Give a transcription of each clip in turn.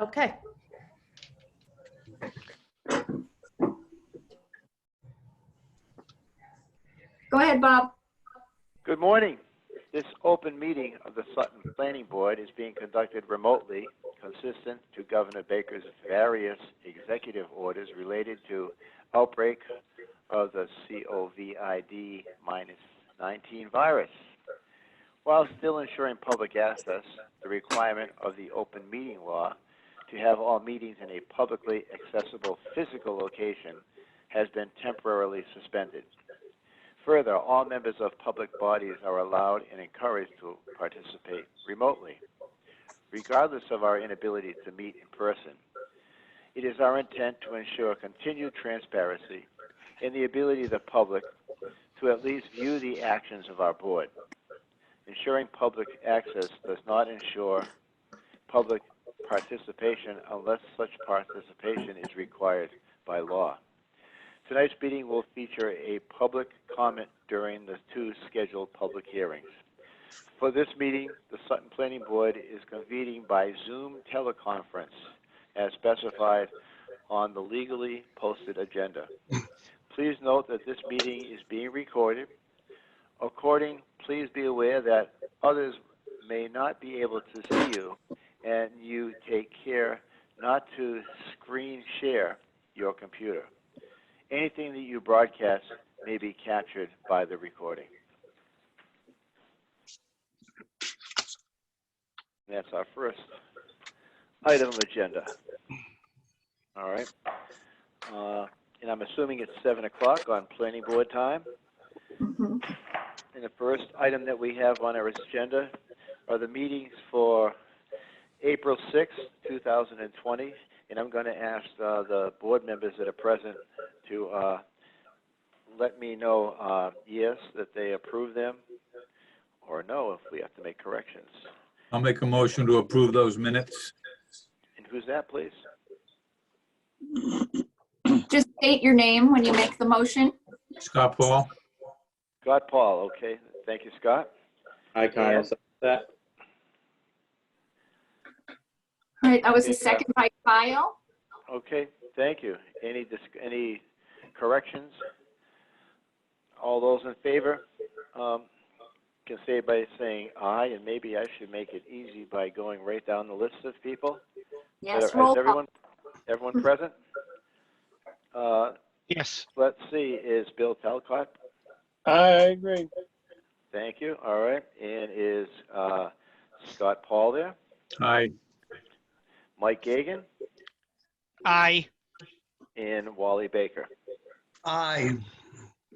Okay. Go ahead, Bob. Good morning. This open meeting of the Sutton Planning Board is being conducted remotely, consistent to Governor Baker's various executive orders related to outbreak of the COVID-19 virus. While still ensuring public access, the requirement of the open meeting law to have all meetings in a publicly accessible physical location has been temporarily suspended. Further, all members of public bodies are allowed and encouraged to participate remotely. Regardless of our inability to meet in person, it is our intent to ensure continued transparency and the ability of the public to at least view the actions of our board. Ensuring public access does not ensure public participation unless such participation is required by law. Tonight's meeting will feature a public comment during the two scheduled public hearings. For this meeting, the Sutton Planning Board is convening by Zoom teleconference as specified on the legally posted agenda. Please note that this meeting is being recorded. Accordingly, please be aware that others may not be able to see you, and you take care not to screen share your computer. Anything that you broadcast may be captured by the recording. That's our first item of agenda. All right. And I'm assuming it's 7 o'clock on planning board time. Mm-hmm. And the first item that we have on our agenda are the meetings for April 6th, 2020. And I'm going to ask the board members that are present to let me know yes, that they approve them, or no, if we have to make corrections. I'll make a motion to approve those minutes. And who's that, please? Just state your name when you make the motion. Scott Paul? Scott Paul, okay. Thank you, Scott. Hi, Kyle. And- That. All right, that was Okay, a second by Kyle. Okay, thank you. Any corrections? All those in favor can say by saying aye, and maybe I should make it easy by going right down the list of people. Yes, Is roll call. everyone present? Yes. Let's see, is Bill Talcott? I agree. Thank you. All right. And is Scott Paul there? Aye. Mike Gagan Aye. and Wally Baker. Aye.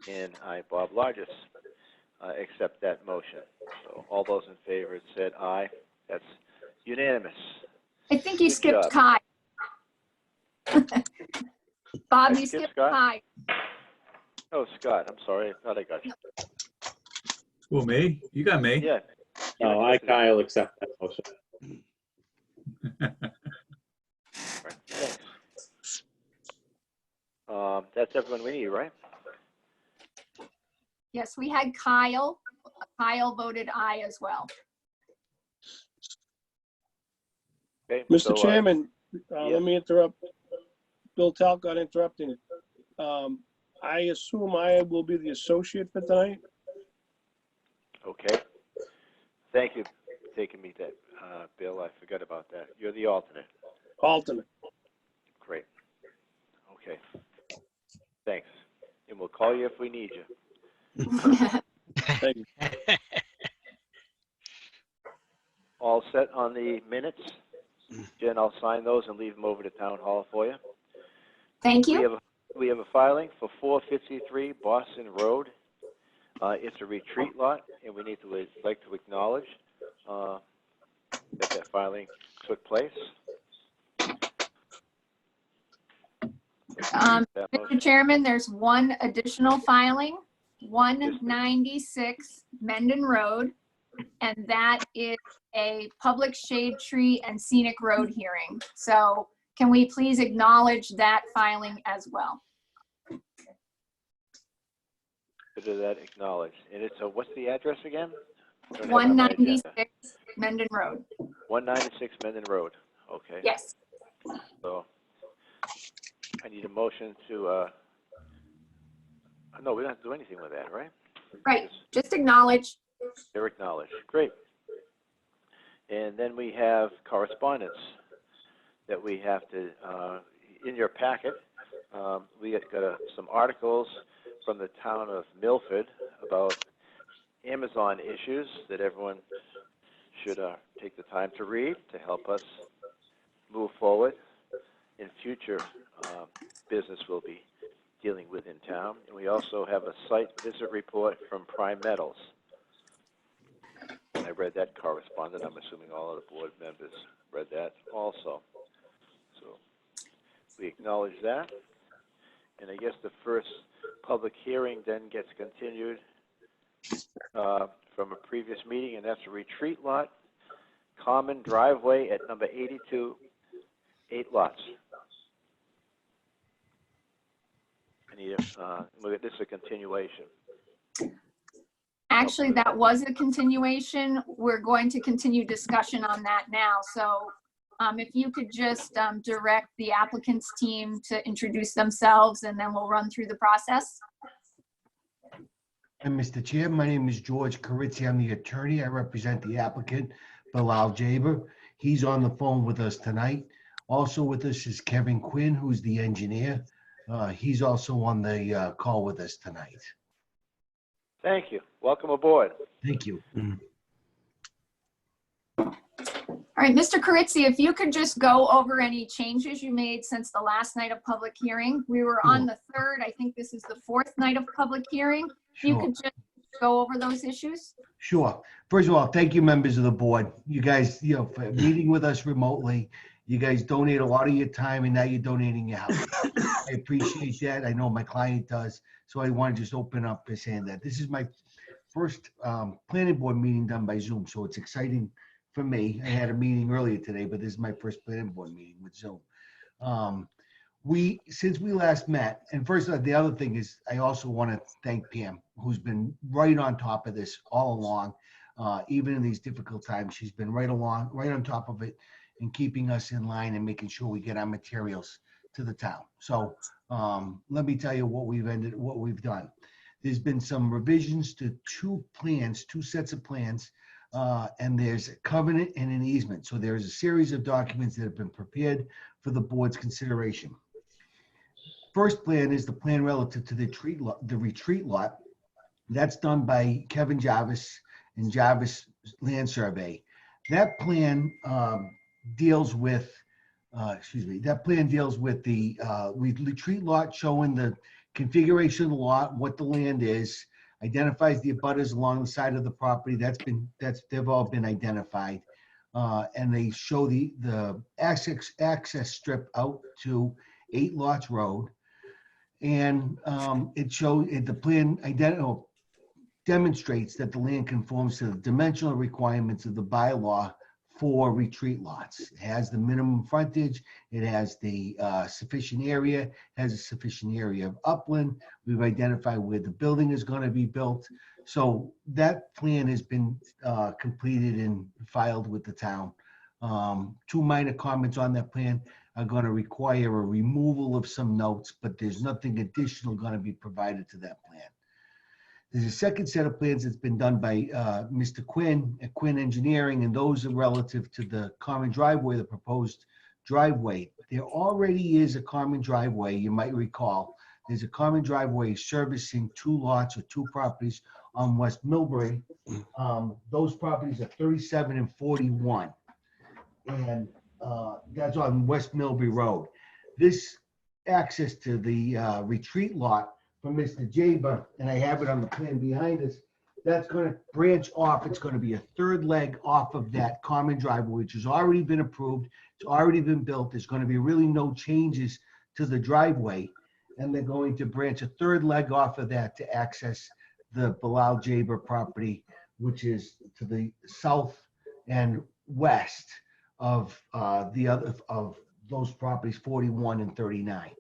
And I, Bob Largis, accept that motion. So all those in favor said aye. That's unanimous. I think you Good skipped job. Kyle. Bob, I you skipped skipped Scott? Kyle. Oh, Scott, I'm sorry. I thought I got you. Who, me? You got me. Yeah. No, I, Kyle, accept that motion. Right, thanks. That's everyone we need, right? Yes, we had Kyle. Kyle voted aye as well. Okay. Mr. so, Chairman, yeah. let me interrupt. Bill Talcott interrupting. I assume I will be the associate for tonight. Okay. Thank you for taking me that, Bill. I forgot about that. You're the alternate. Alternate. Great. Okay. Thanks. And we'll call you if we need you. Thank you. All set on the minutes? Jen, I'll sign those and leave them over to Town Hall for you. Thank you. We have a filing for 453 Boston Road. It's a retreat lot, and we need to like to acknowledge that filing took place. That Mr. motion. Chairman, there's one additional filing, 196 Mendon Road, and that is a public shade tree and scenic road hearing. So can we please acknowledge that filing as well? Consider that acknowledged. And it's what's the address again? I don't have it on my agenda. 196 Mendon Road. 196 Mendon Road. Okay. Yes. So I need a motion to, no, we don't have to do anything with that, right? Right, just acknowledge. They're acknowledged. Great. And then we have correspondence that we have to, in your packet, we got some articles from the town of Milford about Amazon issues that everyone should take the time to read to help us move forward in future business we'll be dealing with in town. And we also have a site visit report from Prime Metals. I read that correspondence. I'm assuming all of the board members read that also. So we acknowledge that. And I guess the first public hearing then gets continued from a previous meeting, and that's a retreat lot, common driveway at number 82, 8 lots. I need this is a continuation. Actually, that was a continuation. We're going to continue discussion on that now. So if you could just direct the applicant's team to introduce themselves, and then we'll run through the process. And Mr. Chair, my name is George Carizzi. I'm the attorney. I represent the applicant, Bilal Jaber. He's on the phone with us tonight. Also with us is Kevin Quinn, who's the engineer. He's also on the call with us tonight. Thank you. Welcome aboard. Thank you. All right, Mr. Carizzi, if you could just go over any changes you made since the last night of public hearing. We were on the 3rd. I think this is the 4th night of public hearing. If you could just go over those issues. Sure. First of all, thank you, members of the board. You guys, for meeting with us remotely. You guys donate a lot of your time, and now you're donating your house. I appreciate that. I know my client does. So I want to just open up by saying that this is my first planning board meeting done by Zoom. So it's exciting for me. I had a meeting earlier today, but this is my first planning board meeting with Zoom. Since we last met, and first, the other thing is I also want to thank Pam, who's been right on top of this all along. Even in these difficult times, she's been right on top of it and keeping us in line and making sure we get our materials to the town. So let me tell you what we've done. There's been some revisions to two sets of plans, and there's a covenant and an easement. So there's a series of documents that have been prepared for the board's consideration. First plan is the plan relative to the retreat lot. That's done by Kevin Jarvis and Jarvis Land Survey. That plan deals with the retreat lot, showing the configuration of the lot, what the land is, identifies the abutters along the side of the property. They've all been identified. And they show the access strip out to 8 Lots Road. And the plan demonstrates that the land conforms to the dimensional requirements of the bylaw for retreat lots. It has the minimum frontage, it has the sufficient area, has a sufficient area of upland. We've identified where the building is going to be built. So that plan has been completed and filed with the town. 2 minor comments on that plan are going to require a removal of some notes, but there's nothing additional going to be provided to that plan. There's a second set of plans that's been done by Mr. Quinn at Quinn Engineering, and those are relative to the common driveway, the proposed driveway. There already is a common driveway, you might recall. There's a common driveway servicing 2 lots or 2 properties on West Millbury. Those properties are 37 and 41. And that's on West Millbury Road. This access to the retreat lot from Mr. Jaber, and I have it on the plan behind us, that's going to branch off. It's going to be a 3rd leg off of that common driveway, which has already been approved. It's already been built. There's going to be really no changes to the driveway. And they're going to branch a 3rd leg off of that to access the Bilal Jaber property, which is to the south and west of those properties, 41 and 39.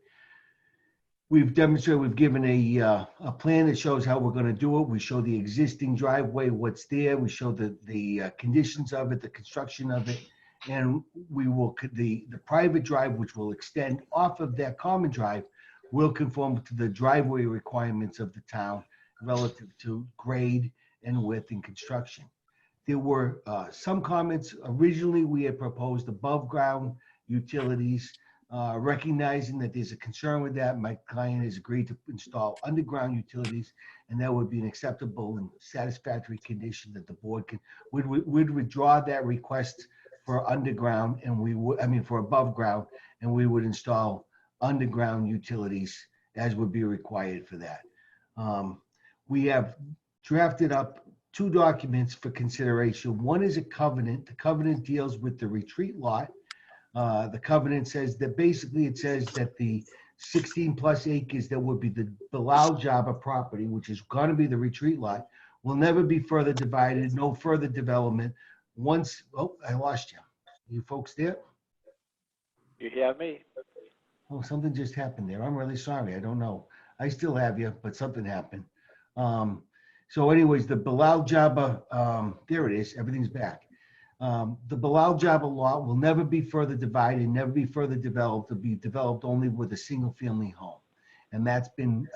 We've demonstrated, we've given a plan that shows how we're going to do it. We show the existing driveway, what's there. We show the conditions of it, the construction of it. And we will, the private drive, which will extend off of that common drive, will conform to the driveway requirements of the town relative to grade and width and construction. There were some comments. Originally, we had proposed above ground utilities, recognizing that there's a concern with that. My client has agreed to install underground utilities, and that would be an acceptable and satisfactory condition that the board would withdraw that request for underground, and we would, I mean, for above ground, and we would install underground utilities as would be required for that. We have drafted up 2 documents for consideration. One is a covenant. The covenant deals with the retreat lot. The covenant says that basically it says that the 16+ acres that would be the Bilal Jabba property, which is going to be the retreat lot, will never be further divided, no further development. Once, oh, I lost you. You folks there? You have me? Oh, something just happened there. I'm really sorry. I don't know. I still have you, but something happened. So anyways, the Bilal Jabba, there it is. Everything's back. The Bilal Jabba lot will never be further divided, never be further developed. It'll be developed only with a single-family home. And that's been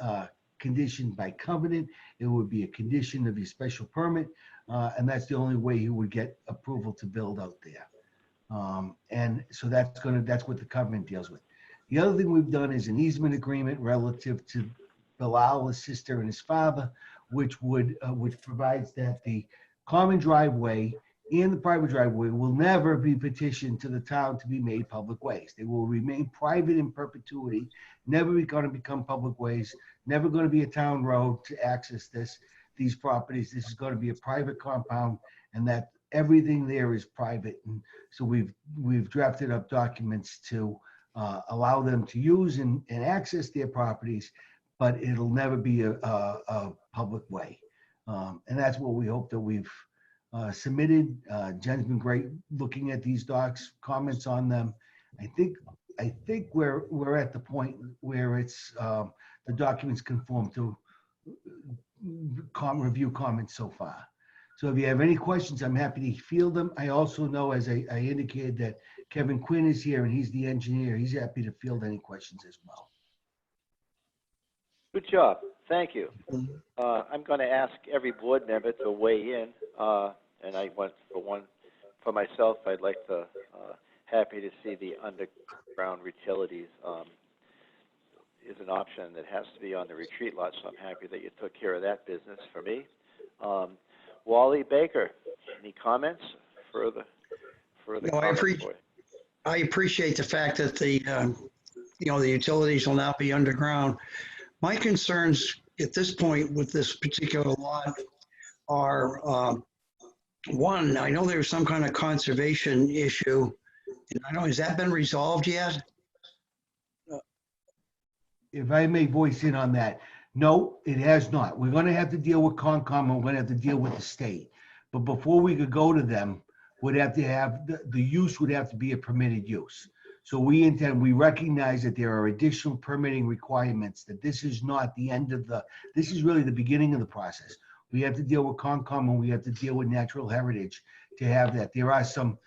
conditioned by covenant. It would be a condition of your special permit, and that's the only way you would get approval to build out there. And so that's what the covenant deals with. The other thing we've done is an easement agreement relative to Bilal, his sister, and his father, which provides that the common driveway and the private driveway will never be petitioned to the town to be made public ways. They will remain private in perpetuity, never going to become public ways, never going to be a town road to access these properties. This is going to be a private compound, and that everything there is private. And so we've drafted up documents to allow them to use and access their properties, but it'll never be a public way. And that's what we hope that we've submitted. Jen's been great looking at these docs, comments on them. I think we're at the point where it's the documents conform to review comments so far. So if you have any questions, I'm happy to field them. I also know, as I indicated, that Kevin Quinn is here and he's the engineer. He's happy to field any questions as well. Good job. Thank you. I'm going to ask every board member to weigh in, and I want for myself. I'd like to happy to see the underground utilities is an option that has to be on the retreat lot. So I'm happy that you took care of that business for me. Wally Baker, any comments further? No, I appreciate the fact that the utilities will now be underground. My concerns at this point with this particular lot are, one, I know there's some kind of conservation issue. And I don't know, has that been resolved yet? If I may voice in on that, no, it has not. We're going to have to deal with Concom, and we're going to have to deal with the state. But before we could go to them, would have to have, the use would have to be a permitted use. So we recognize that there are additional permitting requirements, that this is not the end of this is really the beginning of the process. We have to deal with Concom, and we have to deal with natural heritage to have that. There are some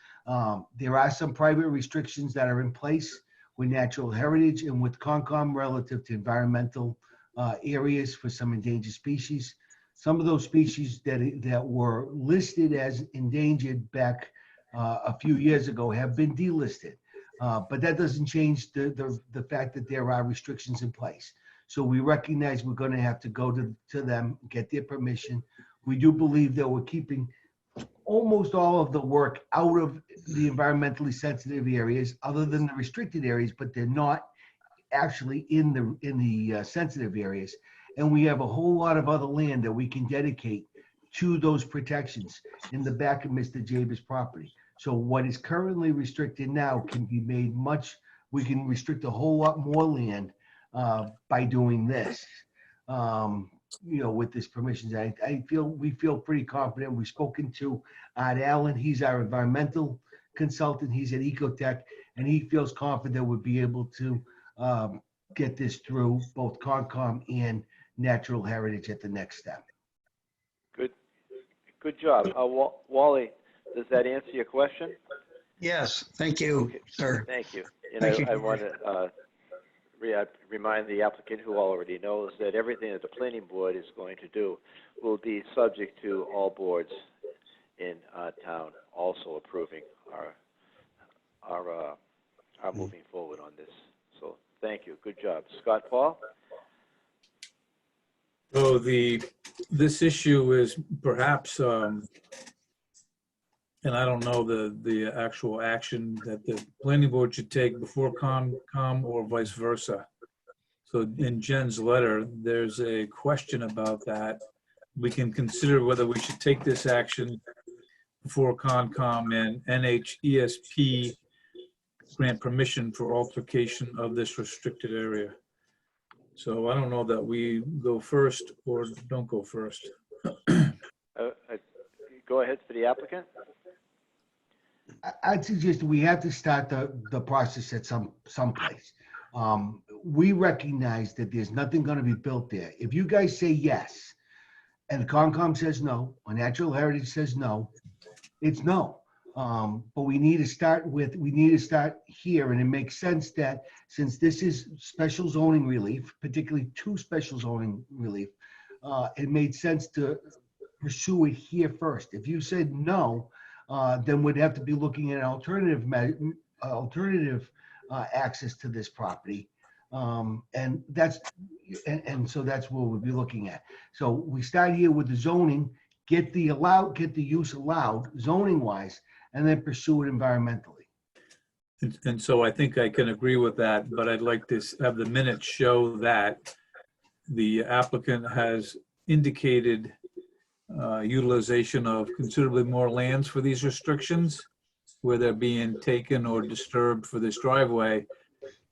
private restrictions that are in place with natural heritage and with Concom relative to environmental areas for some endangered species. Some of those species that were listed as endangered back a few years ago have been delisted. But that doesn't change the fact that there are restrictions in place. So we recognize we're going to have to go to them, get their permission. We do believe that we're keeping almost all of the work out of the environmentally sensitive areas, other than the restricted areas, but they're not actually in the sensitive areas. And we have a whole lot of other land that we can dedicate to those protections in the back of Mr. Jaber's property. So what is currently restricted now can be made we can restrict a whole lot more land by doing this, with this permissions. We feel pretty confident. We've spoken to Art Allen. He's our environmental consultant. He's at Ecotech, and he feels confident we'll be able to get this through both Concom and natural heritage at the next step. Good job. Wally, does that answer your question? Yes, thank you, Okay. sir. Thank you. And Thank you. I want to remind the applicant, who already knows, that everything that the planning board is going to do will be subject to all boards in town also approving our moving forward on this. So thank you. Good job. Scott Paul? So this issue is perhaps, and I don't know the actual action that the planning board should take before Concom or vice versa. So in Jen's letter, there's a question about that. We can consider whether we should take this action before Concom and NHESP grant permission for altercation of this restricted area. So I don't know that we go first or don't go first. Go ahead for the applicant. I'd suggest we have to start the process at someplace. We recognize that there's nothing going to be built there. If you guys say yes, and Concom says no, or Natural Heritage says no, it's no. But we need to start here, and it makes sense that since this is special zoning relief, particularly 2 special zoning relief, it made sense to pursue it here first. If you said no, then we'd have to be looking at alternative access to this property. And so that's what we'll be looking at. So we start here with the zoning, get the use allowed zoning wise, and then pursue it environmentally. And so I think I can agree with that, but I'd like to have the minutes show that the applicant has indicated utilization of considerably more lands for these restrictions, where they're being taken or disturbed for this driveway,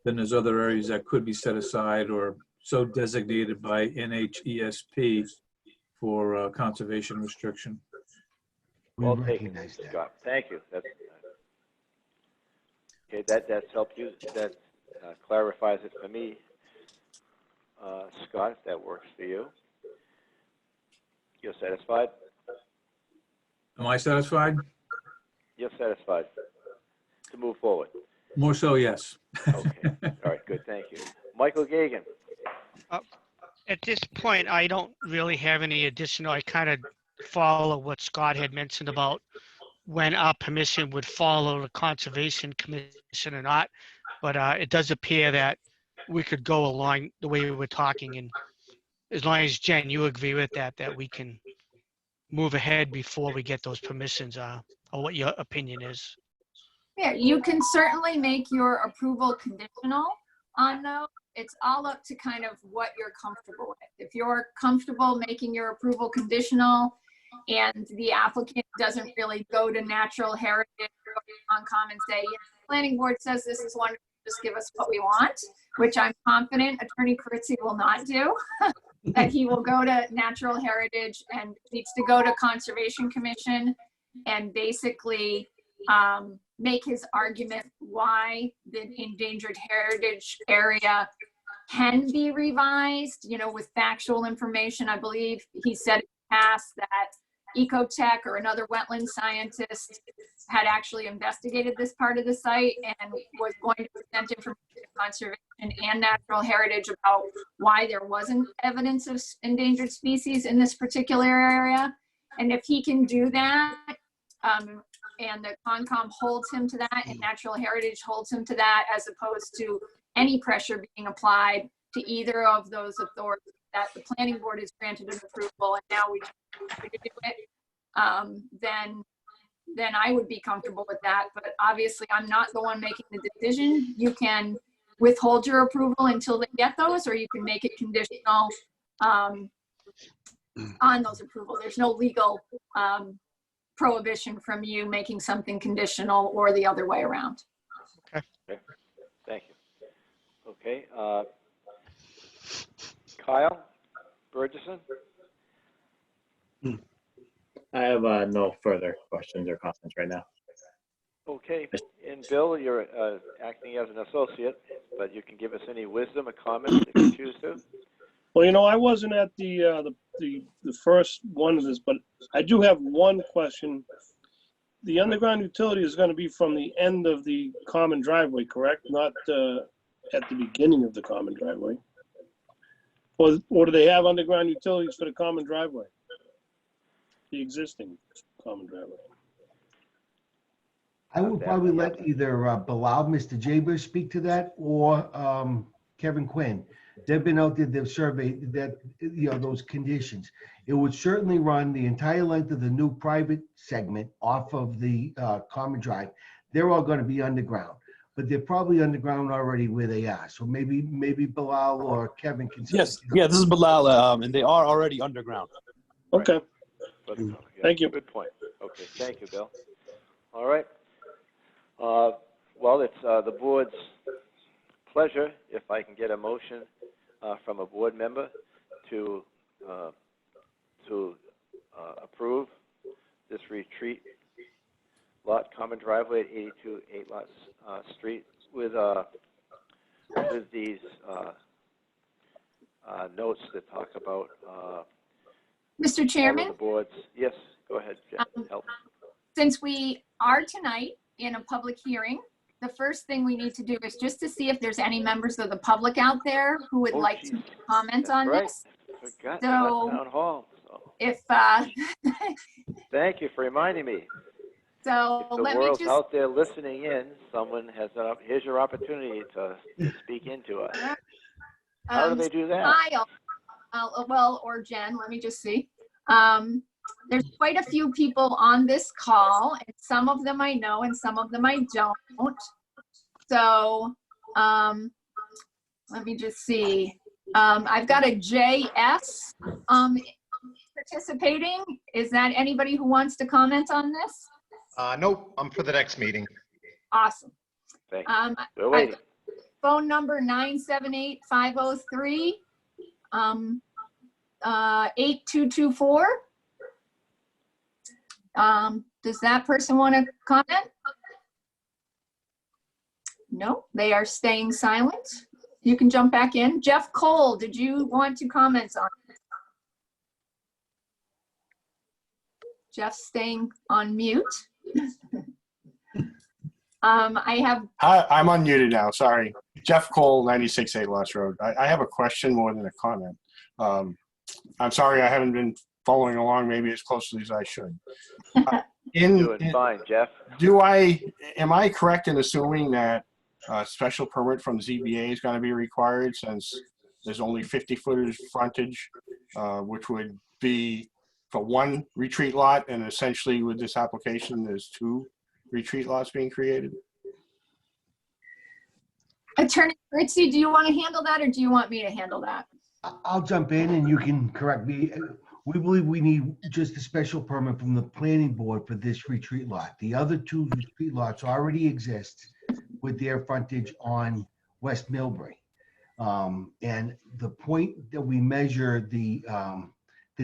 then there's other areas that could be set aside or so designated by NHESP for conservation restriction. We Well taken, recognize that. Scott. Thank you. Okay, that's helped you. That clarifies it for me. Scott, if that works for you. You're satisfied? Am I satisfied? You're satisfied to move forward. More so, yes. Okay. All right, good. Thank you. Michael Gagan. At this point, I don't really have any additional, I kind of follow what Scott had mentioned about when our permission would follow the Conservation Commission or not. But it does appear that we could go along the way we were talking, and as long as, Jen, you agree with that we can move ahead before we get those permissions, or what your opinion is. Yeah, you can certainly make your approval conditional on those. It's all up to kind of what you're comfortable with. If you're comfortable making your approval conditional and the applicant doesn't really go to Natural Heritage or Concom and say, yeah, the planning board says this is wonderful, just give us what we want, which I'm confident Attorney Carizzi will not do, that he will go to Natural Heritage and needs to go to Conservation Commission and basically make his argument why the endangered heritage area can be revised, with factual information. I believe he said in the past that Ecotech or another wetland scientist had actually investigated this part of the site and was going to present information to Conservation and Natural Heritage about why there wasn't evidence of endangered species in this particular area. And if he can do that, and the Concom holds him to that and Natural Heritage holds him to that, as opposed to any pressure being applied to either of those authorities, that the planning board has granted an approval and now we just need to do it, then I would be comfortable with that. But obviously I'm not the one making the decision. You can withhold your approval until they get those, or you can make it conditional on those approvals. There's no legal prohibition from you making something conditional or the other way around. Okay. Thank you. Okay. Kyle Burgess. I have no further questions or comments right now. Okay. And Bill, you're acting as an associate, but you can give us any wisdom or comments if you choose to. Well, I wasn't at the first one of this, but I do have one question. the underground utility is gonna be from the end of the common driveway, correct? Not, at the beginning of the common driveway? Or do they have underground utilities for the common driveway? The existing common driveway? I would probably let either Bilal, Mr. Jaber speak to that, or Kevin Quinn. They've been out there, they've surveyed that, those conditions. It would certainly run the entire length of the new private segment off of the common drive. They're all gonna be underground, but they're probably underground already where they are. So maybe Bilal or Kevin can. Yes, yeah, this is Bilal, and they are already underground. Okay, thank you. Good point. Okay, thank you, Bill. All right. Well, it's the board's pleasure if I can get a motion from a board member to approve this retreat lot common driveway at 82 8 Lot Street with these notes that talk about Mr. all Chairman, of the boards. Yes, go ahead, Jen. Help. since we are tonight in a public hearing, the first thing we need to do is just to see if there's any members of the public out there who would Oh, like to geez. comment That's on right. this. Forgot So- about town hall. So, If, thank you for reminding me. so If the let me world's just, out there listening in, someone has here's your opportunity to speak into us. How do they do that? Well, or Jen, let me just see. There's quite a few people on this call, and some of them I know and some of them I don't. So, let me just see. I've got a JS participating. Is that anybody who wants to comment on this? Nope, I'm for the next meeting. Awesome. Thank you. We're waiting. Phone number 978-503 8224. Does that person want to comment? No, they are staying silent. You can jump back in. Jeff Cole, did you want to comment on it? Jeff's staying on mute. I have, Hi, I'm unmuted now, sorry. Jeff Cole, 96 8 Lost Road. I have a question more than a comment. I'm sorry I haven't been following along maybe as closely as I should. Doing fine, Jeff. Am I correct in assuming that a special permit from ZBA is going to be required since there's only 50 footers frontage, which would be for one retreat lot, and essentially with this application, there's two retreat lots being created? Attorney Ritchie, do you want to handle that or do you want me to handle that? I'll jump in and you can correct me. We believe we need just a special permit from the planning board for this retreat lot. The other two retreat lots already exist with their frontage on West Millbury. And the point that we measure the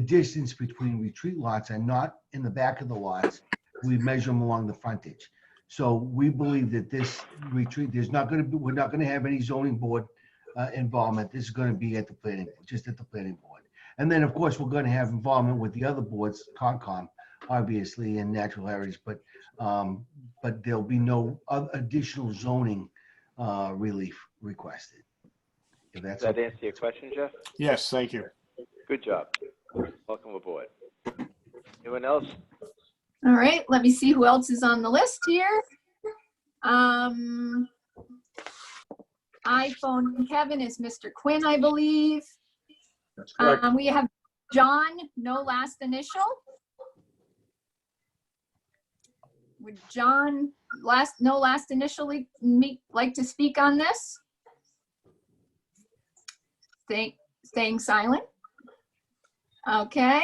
distance between retreat lots are not in the back of the lots. We measure them along the frontage. So we believe that this retreat, we're not going to have any zoning board involvement. This is going to be at the planning, just at the planning board. And then, of course, we're going to have involvement with the other boards, Concom, obviously, and Natural Heritage, but there'll be no additional zoning relief requested. If that's Does that okay. answer your question, Jeff? Yes, thank you. Good job. Welcome aboard. Anyone else? All right, let me see who else is on the list here. iPhone Kevin is Mr. Quinn, I believe. That's correct. We have John, no last initial. Would John, no last initially like to speak on this? Staying silent. Okay.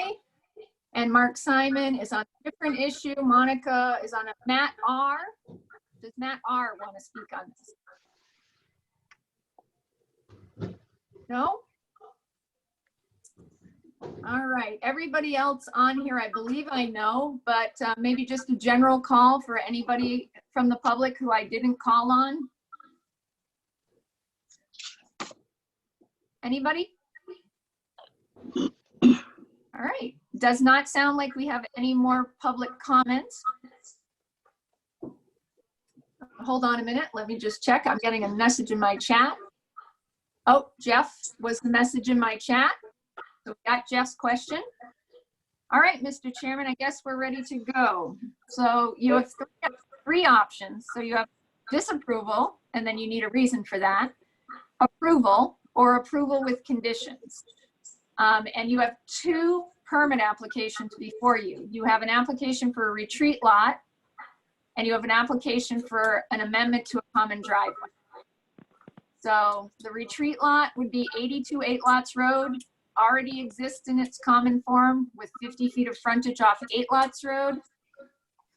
And Mark Simon is on a different issue. Monica is on a Matt R. Does Matt R want to speak on this? No? All right, everybody else on here, I believe I know, but maybe just a general call for anybody from the public who I didn't call on. Anybody? All right, does not sound like we have any more public comments. hold on a minute. Let me just check. I'm getting a message in my chat. Oh, Jeff was the message in my chat. So we got Jeff's question. All right, Mr. Chairman, I guess we're ready to go. So you have three options. So you have disapproval, and then you need a reason for that, approval, or approval with conditions. And you have two permit applications before you. You have an application for a retreat lot, and you have an application for an amendment to a common driveway. So the retreat lot would be 82 Eight Lots Road, already exists in its common form with 50 feet of frontage off Eight Lots Road.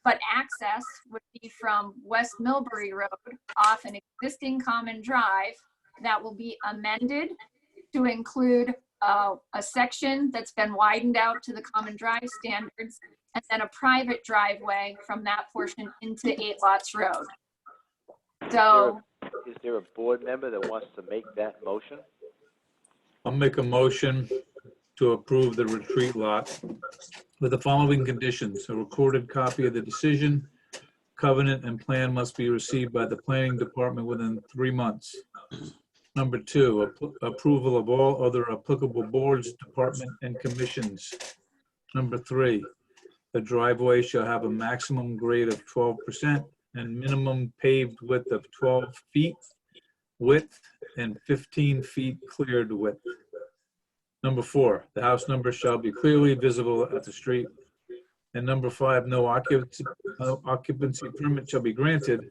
But access would be from West Millbury Road off an existing common drive that will be amended to include a section that's been widened out to the common drive standards, and then a private driveway from that portion into Eight Lots Road. So, is there a board member that wants to make that motion? I'll make a motion to approve the retreat lot with the following conditions. A recorded copy of the decision, covenant, and plan must be received by the planning department within 3 months. Number 2, approval of all other applicable boards, department, and commissions. Number 3, the driveway shall have a maximum grade of 12% and minimum paved width of 12 feet width and 15 feet cleared width. Number 4, the house number shall be clearly visible at the street. And number 5, no occupancy permit shall be granted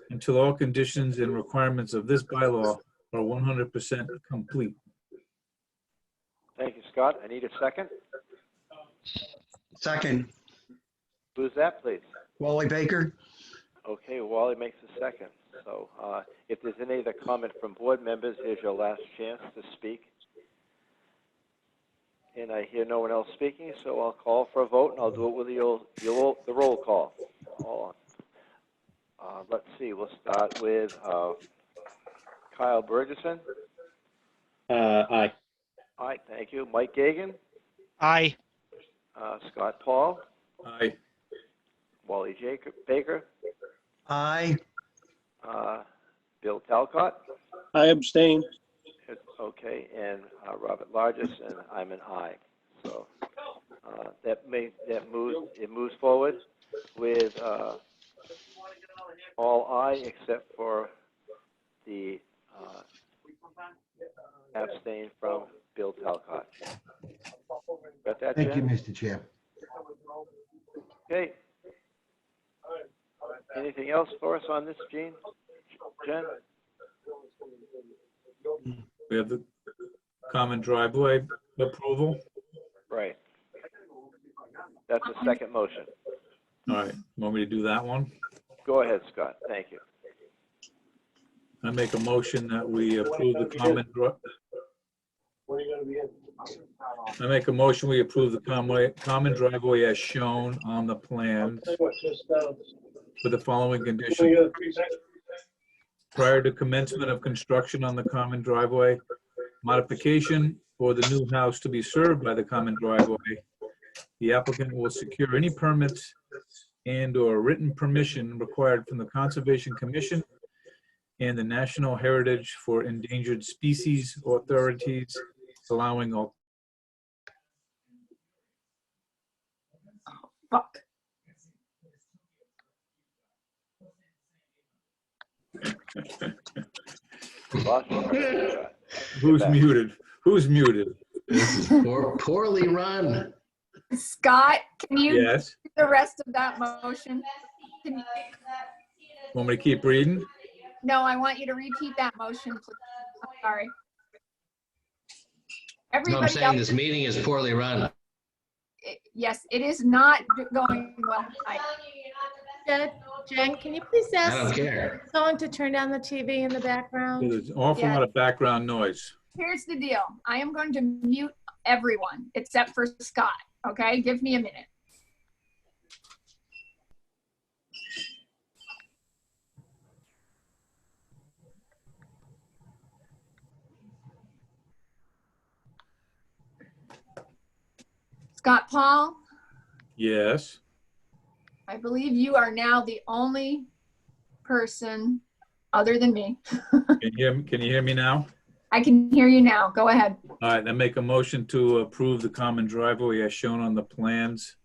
until all conditions and requirements of this bylaw are 100% complete. Thank you, Scott. I need a second. Second, Who's that, please? Wally Baker. Okay, Wally makes a second. So if there's any other comment from board members, here's your last chance to speak. And I hear no one else speaking, so I'll call for a vote, and I'll do it with the roll call. Hold on. Let's see, we'll start with Kyle Bergeson. Aye. Aye, thank you. Mike Gagan. Aye. Scott Paul. Aye. Wally Baker. Aye. Bill Talcott. I abstain. Okay, and Robert Largess, and I'm an aye. So it moves forward with all aye except for the abstain from Bill Talcott. Got that, Thank you, Jen? Mr. Chair. Okay. Anything else for us on this, Jen? We have the common driveway approval. Right. That's the second motion. All right, want me to do that one? Go ahead, Scott. Thank you. I make a motion that we approve the common I make a motion we approve the common driveway as shown on the plans with the following conditions. Prior to commencement of construction on the common driveway, modification or the new house to be served by the common driveway, the applicant will secure any permits and/or written permission required from the Conservation Commission and the National Heritage for Endangered Species Authorities, allowing all. fuck. Who's muted? Who's muted? This is poorly run. Scott, can you Yes. do the rest of that motion? Can you, Want me to keep reading? no, I want you to repeat that motion, please. I'm sorry. No, I'm Everybody saying else, this meeting is poorly run. yes, it is not going well. Jen, can you please I don't ask care. someone to turn down the TV in the background? There's an awful Yeah. lot of background noise. Here's the deal. I am going to mute everyone except for Scott, okay? Give me a minute. Scott Paul, Yes. I believe you are now the only person other than me. Can you hear me now? I can hear you now. Go ahead. All right, I make a motion to approve the common driveway as shown on the plans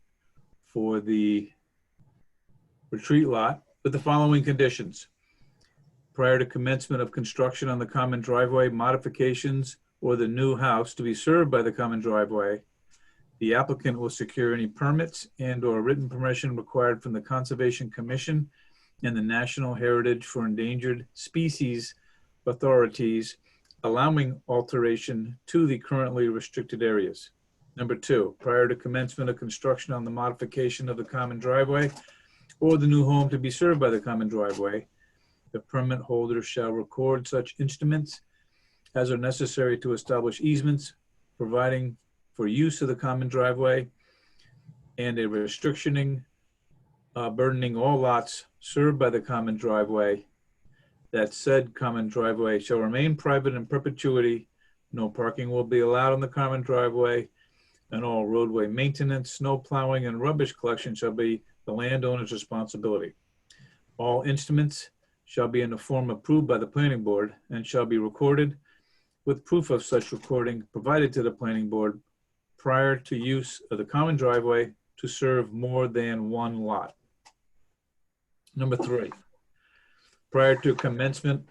for the retreat lot with the following conditions. Prior to commencement of construction on the common driveway, modifications or the new house to be served by the common driveway, the applicant will secure any permits and/or written permission required from the Conservation Commission and the National Heritage for Endangered Species authorities, allowing alteration to the currently restricted areas. Number 2, prior to commencement of construction on the modification of the common driveway or the new home to be served by the common driveway, the permit holder shall record such instruments as are necessary to establish easements, providing for use of the common driveway, and a restrictioning burdening all lots served by the common driveway, that said common driveway shall remain private in perpetuity. No parking will be allowed on the common driveway, and all roadway maintenance, snow plowing, and rubbish collection shall be the landowner's responsibility. All instruments shall be in the form approved by the planning board and shall be recorded with proof of such recording provided to the planning board prior to use of the common driveway to serve more than one lot. Number 3, prior to commencement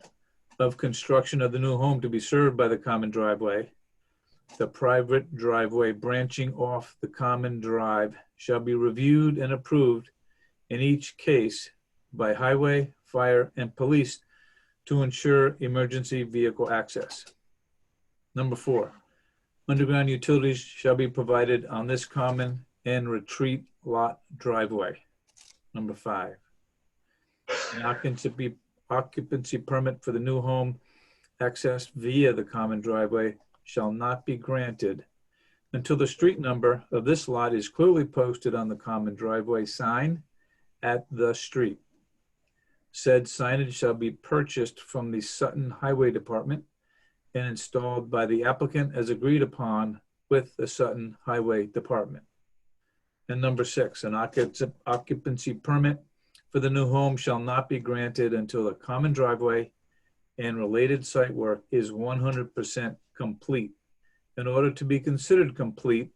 of construction of the new home to be served by the common driveway, the private driveway branching off the common drive shall be reviewed and approved in each case by highway, fire, and police to ensure emergency vehicle access. Number 4, underground utilities shall be provided on this common and retreat lot driveway. Number 5, an occupancy permit for the new home access via the common driveway shall not be granted until the street number of this lot is clearly posted on the common driveway sign at the street. Said signage shall be purchased from the Sutton Highway Department and installed by the applicant as agreed upon with the Sutton Highway Department. And number 6, an occupancy permit for the new home shall not be granted until the common driveway and related site work is 100% complete. In order to be considered complete,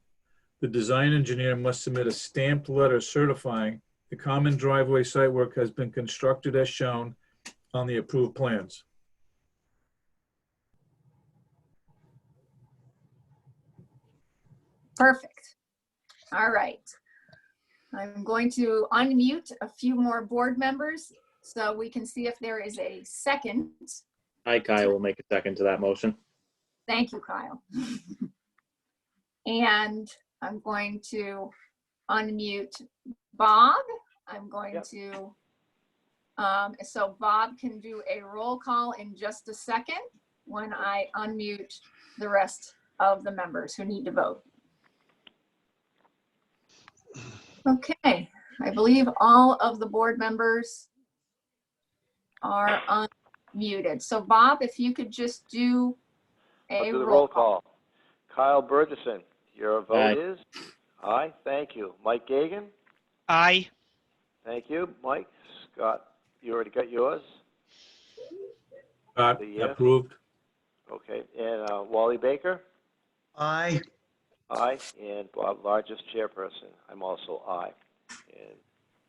the design engineer must submit a stamped letter certifying the common driveway site work has been constructed as shown on the approved plans. Perfect. All right. I'm going to unmute a few more board members so we can see if there is a second. I, Kyle, will make a second to that motion. Thank you, Kyle. And I'm going to unmute Bob. I'm going to, so Bob can do a roll call in just a second when I unmute the rest of the members who need to vote. Okay, I believe all of the board members are unmuted. So Bob, if you could just do I'll a do the roll roll call. call. Kyle Burgess, your vote Aye. is? Aye, thank you. Mike Gagan? Aye. Thank you. Mike? Scott, you already got yours? Yes. Approved. Okay, and Wally Baker? Aye. Aye, and Bob Largest, chairperson. I'm also aye. And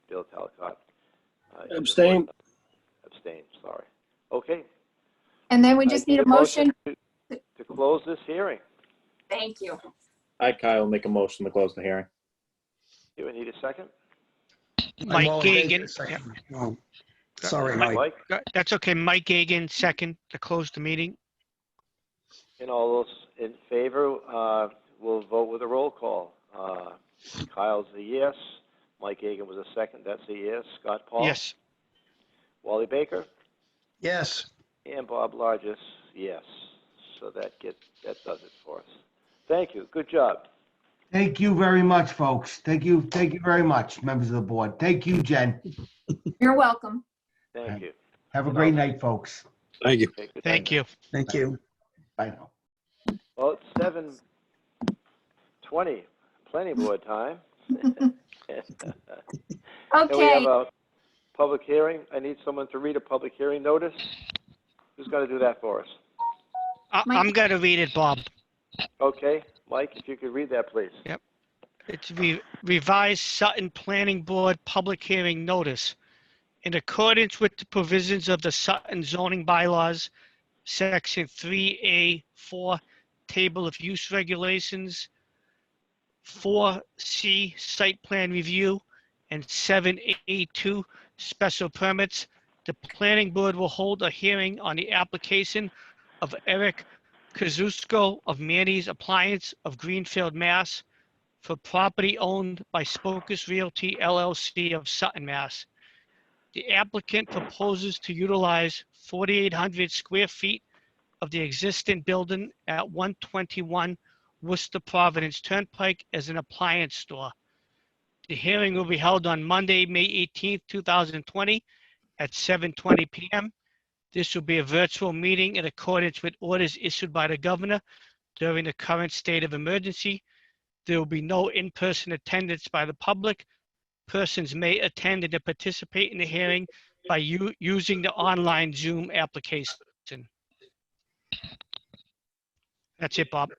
Bill Talcott? Abstain. Abstain, sorry. Okay. And then we just need a motion. To close this hearing. Thank you. I, Kyle, will make a motion to close the hearing. Do I need a second? Mike Wally Baker, Gagan. second. Oh, sorry, Mike. Mike. That's okay. Mike Gagan, second to close the meeting. And all those in favor, we'll vote with a roll call. Kyle's a yes. Mike Gagan was a second. That's a yes. Scott Paul? Yes. Wally Baker? Yes. And Bob Largest, yes. So that does it for us. Thank you. Good job. Thank you very much, folks. Thank you very much, members of the board. Thank you, Jen. You're welcome. Thank you. Have a great night, folks. Thank you. Okay, good Thank night. you. Thank you. Bye now. Well, it's 7:20, planning board time. And we Okay. have a public hearing. I need someone to read a public hearing notice. Who's going to do that for us? I'm going to read it, Bob. Okay, Mike, if you could read that, please. Yep. It's revised Sutton Planning Board public hearing notice. In accordance with the provisions of the Sutton zoning bylaws, section 3A4, table of use regulations, 4C, site plan review, and 7A2, special permits, the planning board will hold a hearing on the application of Eric Kazusko of Manny's Appliance of Greenfield, Mass. for property owned by Spocus Realty LLC of Sutton, Mass. The applicant proposes to utilize 4,800 square feet of the existing building at 121 Worcester Providence Turnpike as an appliance store. The hearing will be held on Monday, May 18th, 2020 at 7:20 p.m. This will be a virtual meeting in accordance with orders issued by the governor during the current state of emergency. There will be no in-person attendance by the public. Persons may attend and participate in the hearing by using the online Zoom application. That's it, Bob.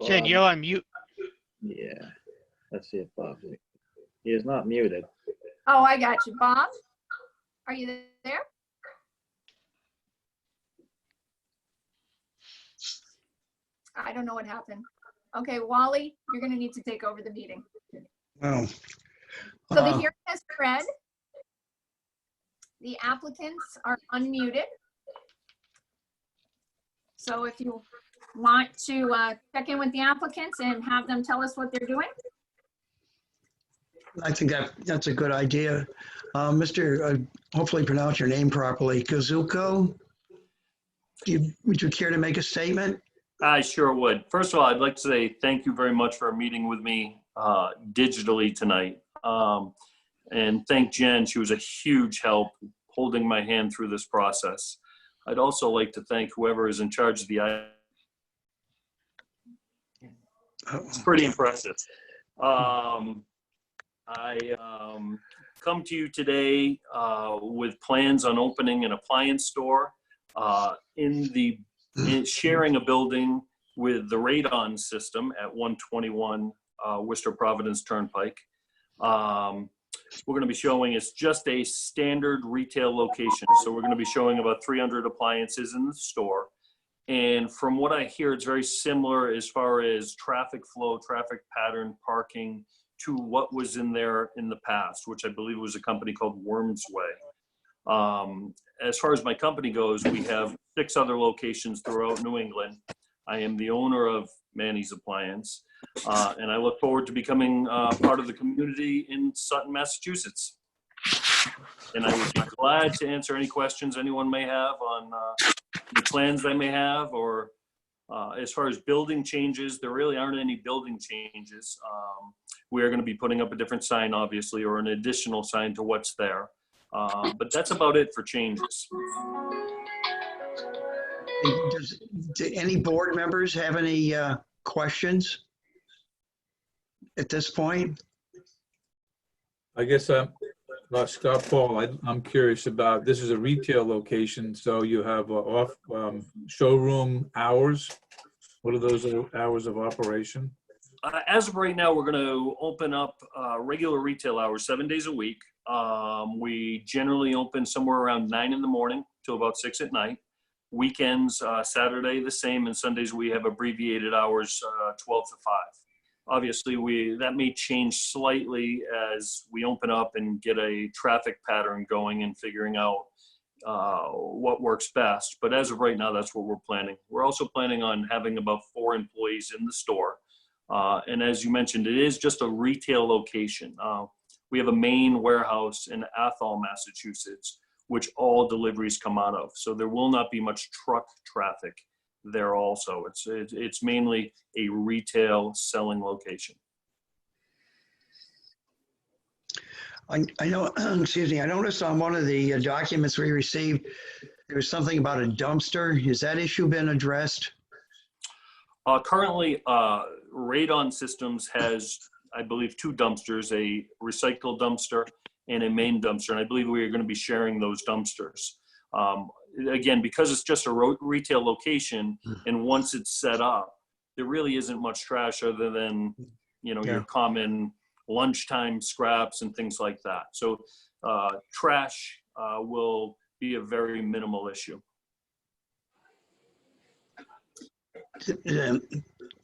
Jen, you're on mute. Yeah, let's see if Bob's. He is not muted. Oh, I got you. Bob, are you there? I don't know what happened. Okay, Wally, you're going to need to take over the meeting. Oh. So the hearing has read. The applicants are unmuted. So if you want to check in with the applicants and have them tell us what they're doing. I think that's a good idea. Mr., hopefully pronounce your name properly, Kazuko, would you care to make a statement? I sure would. First of all, I'd like to say thank you very much for meeting with me digitally tonight. And thank Jen. She was a huge help holding my hand through this process. I'd also like to thank whoever is in charge of the. It's pretty impressive. I come to you today with plans on opening an appliance store in sharing a building with the radon system at 121 Worcester Providence Turnpike. We're going to be showing it's just a standard retail location. So we're going to be showing about 300 appliances in the store. And from what I hear, it's very similar as far as traffic flow, traffic pattern, parking to what was in there in the past, which I believe was a company called Worms Way. As far as my company goes, we have 6 other locations throughout New England. I am the owner of Manny's Appliance, and I look forward to becoming part of the community in Sutton, Massachusetts. And I would be glad to answer any questions anyone may have on the plans they may have, or as far as building changes, there really aren't any building changes. We are going to be putting up a different sign, obviously, or an additional sign to what's there. But that's about it for changes. Do any board members have any questions at this point? I guess Scott Paul, I'm curious about, this is a retail location, so you have showroom hours. What are those hours of operation? As of right now, we're going to open up regular retail hours 7 days a week. We generally open somewhere around 9 in the morning till about 6 at night. Weekends, Saturday the same, and Sundays we have abbreviated hours 12 to 5. Obviously, that may change slightly as we open up and get a traffic pattern going and figuring out what works best. But as of right now, that's what we're planning. We're also planning on having about 4 employees in the store. And as you mentioned, it is just a retail location. We have a main warehouse in Athol, Massachusetts, which all deliveries come out of. So there will not be much truck traffic there also. It's mainly a retail selling location. I know, excuse me, I noticed on one of the documents we received, there was something about a dumpster. Has that issue been addressed? Currently, Radon Systems has, I believe, 2 dumpsters, a recycle dumpster and a main dumpster. And I believe we are going to be sharing those dumpsters. Again, because it's just a retail location, and once it's set up, there really isn't much trash other than, your common lunchtime scraps and things like that. So trash will be a very minimal issue.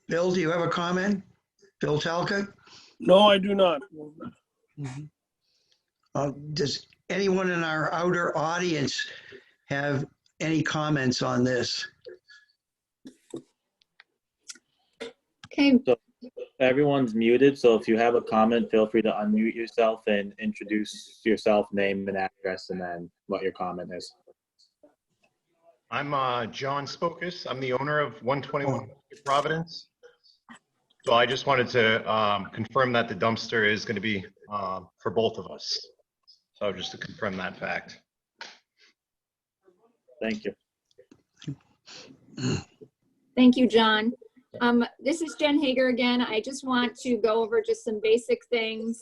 Bill, do you have a comment? Bill Talcott? No, I do not. Does anyone in our outer audience have any comments on this? Okay, So everyone's muted, so if you have a comment, feel free to unmute yourself and introduce yourself, name and address, and then what your comment is. I'm John Spokus. I'm the owner of 121 Providence. So I just wanted to confirm that the dumpster is going to be for both of us. So just to confirm that fact. Thank you. thank you, John. This is Jen Hager again. I just want to go over just some basic things.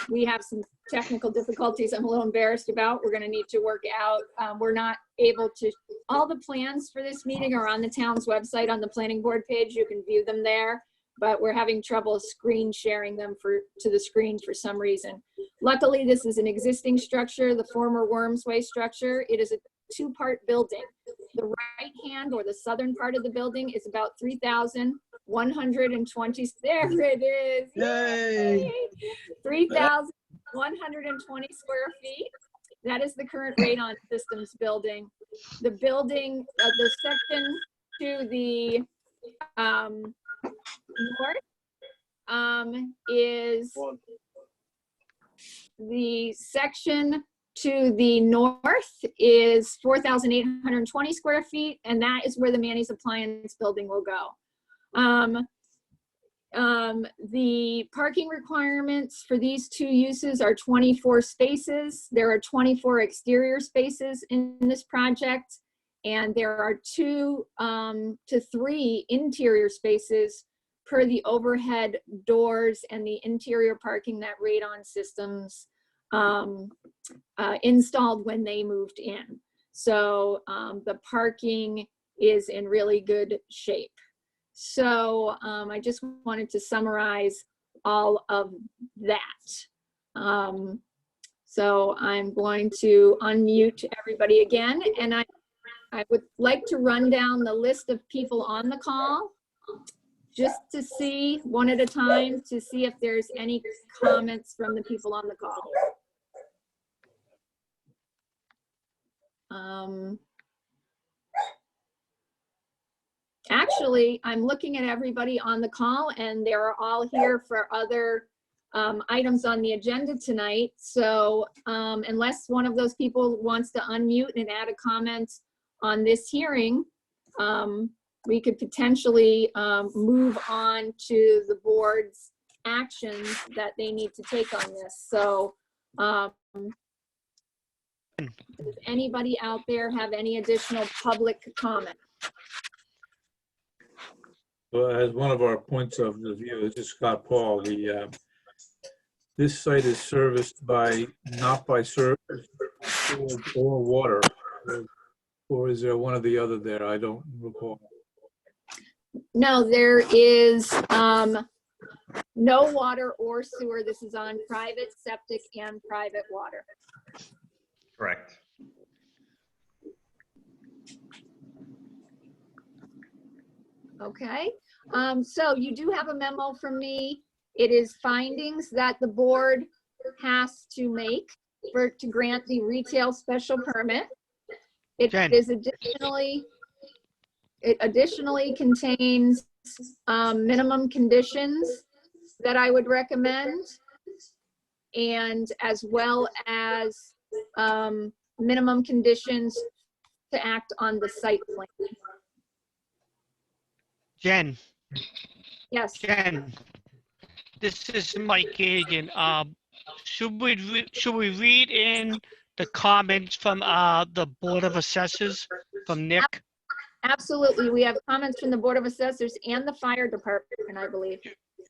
We have some technical difficulties I'm a little embarrassed about. We're going to need to work out. We're not able to, all the plans for this meeting are on the town's website on the planning board page. You can view them there, but we're having trouble screen sharing them to the screen for some reason. Luckily, this is an existing structure, the former Worms Way structure. It is a 2-part building. The right hand or the southern part of the building is about 3,120. There it is. Yay! 3,120 square feet. That is the current Radon Systems building. The building, the section to the north is the section to the north is 4,820 square feet, and that is where the Manny's Appliance building will go. The parking requirements for these 2 uses are 24 spaces. There are 24 exterior spaces in this project, and there are 2 to 3 interior spaces per the overhead doors and the interior parking that Radon Systems installed when they moved in. So the parking is in really good shape. So I just wanted to summarize all of that. So I'm going to unmute everybody again, and I would like to run down the list of people on the call just to see one at a time to see if there's any comments from the people on the call. Actually, I'm looking at everybody on the call, and they're all here for other items on the agenda tonight. So unless one of those people wants to unmute and add a comment on this hearing, we could potentially move on to the board's actions that they need to take on this. So does anybody out there have any additional public comment? Well, as one of our points of review, this is Scott Paul. This site is serviced by, not by service or water, or is there one or the other there? I don't recall. No, there is no water or sewer. This is on private septic and private water. Correct. Okay, so you do have a memo from me. It is findings that the board has to make to grant the retail special permit. It additionally contains minimum conditions that I would recommend, and as well as minimum conditions to act on the site plan. Jen, Yes. Jen, this is Mike Gagan. Should we read in the comments from the Board of Assessors from Nick? Absolutely. We have comments from the Board of Assessors and the Fire Department, I believe.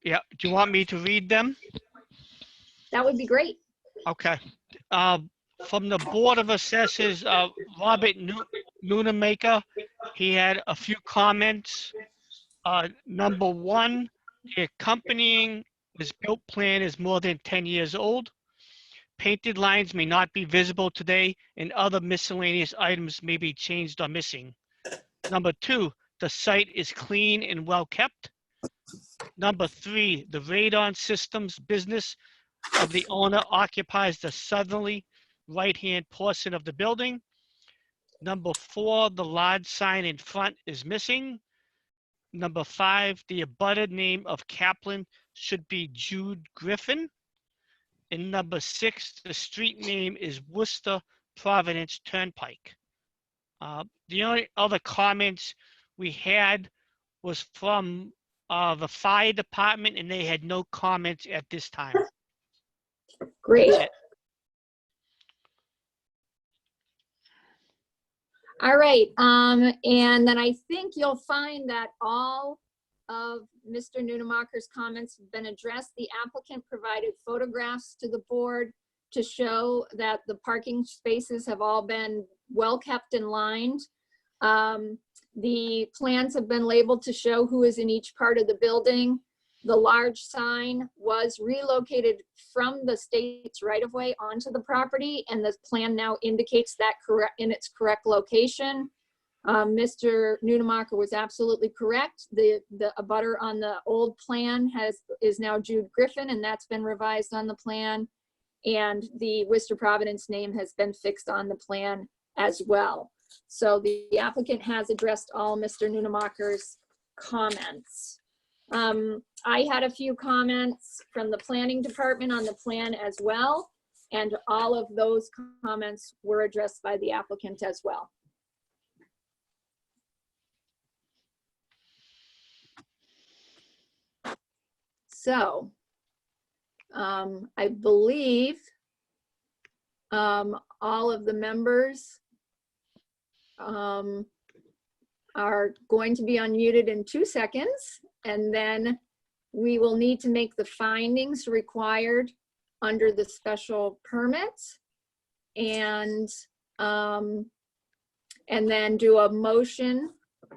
Yeah, do you want me to read them? That would be great. Okay. From the Board of Assessors, Robert Nunemaker, he had a few comments. Number one, the accompanying as-built plan is more than 10 years old. Painted lines may not be visible today, and other miscellaneous items may be changed or missing. Number two, the site is clean and well kept. Number three, the radon systems business of the owner occupies the southerly right-hand portion of the building. Number four, the large sign in front is missing. Number five, the abutted name of Kaplan should be Jude Griffin. And number six, the street name is Worcester Providence Turnpike. The only other comments we had was from the fire department, and they had no comments at this time. Great. All right, and then I think you'll find that all of Mr. Nunemacher's comments have been addressed. The applicant provided photographs to the board to show that the parking spaces have all been well kept and lined. The plans have been labeled to show who is in each part of the building. The large sign was relocated from the state's right-of-way onto the property, and the plan now indicates that in its correct location. Mr. Nunemacher was absolutely correct. The abutter on the old plan is now Jude Griffin, and that's been revised on the plan. And the Worcester Providence name has been fixed on the plan as well. So the applicant has addressed all Mr. Nunemacher's comments. I had a few comments from the planning department on the plan as well, and all of those comments were addressed by the applicant as well. So, I believe all of the members are going to be unmuted in 2 seconds, and then we will need to make the findings required under the special permit, and then do a motion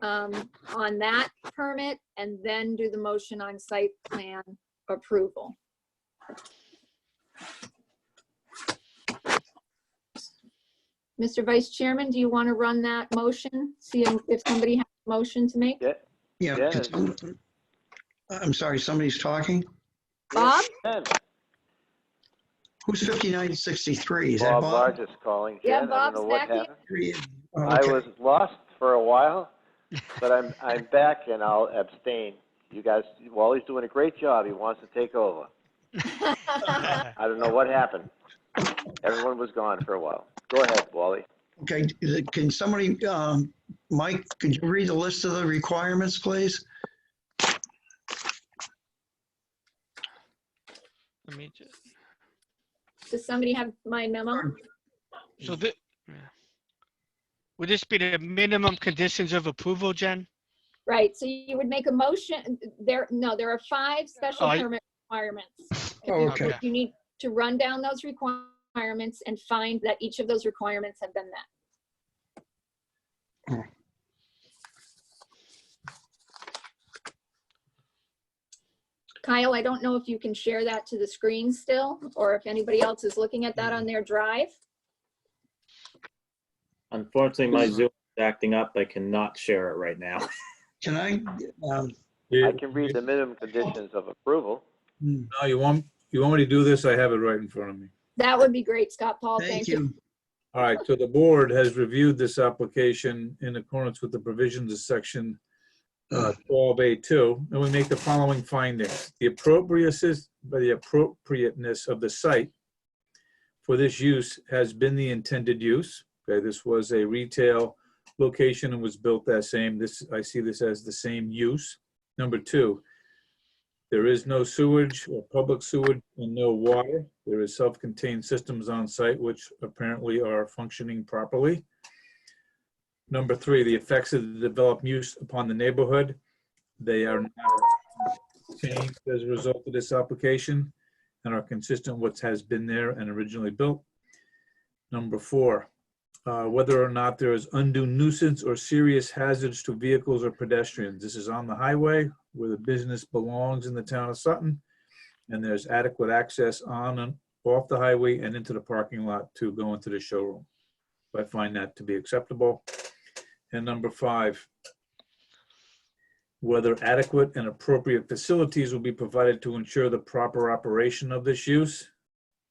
on that permit, and then do the motion on site plan approval. Mr. Vice Chairman, do you want to run that motion? See if somebody has a motion to make? Yeah. I'm sorry, somebody's talking? Bob? Who's 5963? Is that Bob Bob? Largest calling. Yeah, Jen, I don't Bob's know what back in. happened. Oh, I okay. was lost for a while, but I'm back and I'll abstain. You guys, Wally's doing a great job. He wants to take over. I don't know what happened. Everyone was gone for a while. Go ahead, Wally. Okay, can somebody, Mike, could you read the list of the requirements, please? Let me just, Does somebody have my memo? so would this be the minimum conditions of approval, Jen? Right, so you would make a motion, there are 5 special Oh, permit requirements. Oh, okay. You need to run down those requirements and find that each of those requirements have been met. Kyle, I don't know if you can share that to the screen still, or if anybody else is looking at that on their drive. Unfortunately, my Zoom is acting up. I cannot share it right now. Can I? I can read the minimum conditions of approval. No, you want me to do this? I have it right in front of me. That would be great, Scott Paul. Thank you. All right, so the board has reviewed this application in accordance with the provisions of section 12A2, and we make the following findings. The appropriateness of the site for this use has been the intended use. Okay, this was a retail location and was built that same. I see this as the same use. Number 2, there is no sewage or public sewage and no water. There is self-contained systems on site which apparently are functioning properly. Number 3, the effects of the developed use upon the neighborhood. They are not changed as a result of this application and are consistent with what has been there and originally built. Number 4, whether or not there is undue nuisance or serious hazards to vehicles or pedestrians. This is on the highway where the business belongs in the town of Sutton, and there's adequate access on and off the highway and into the parking lot to go into the showroom. I find that to be acceptable. And number 5, whether adequate and appropriate facilities will be provided to ensure the proper operation of this use.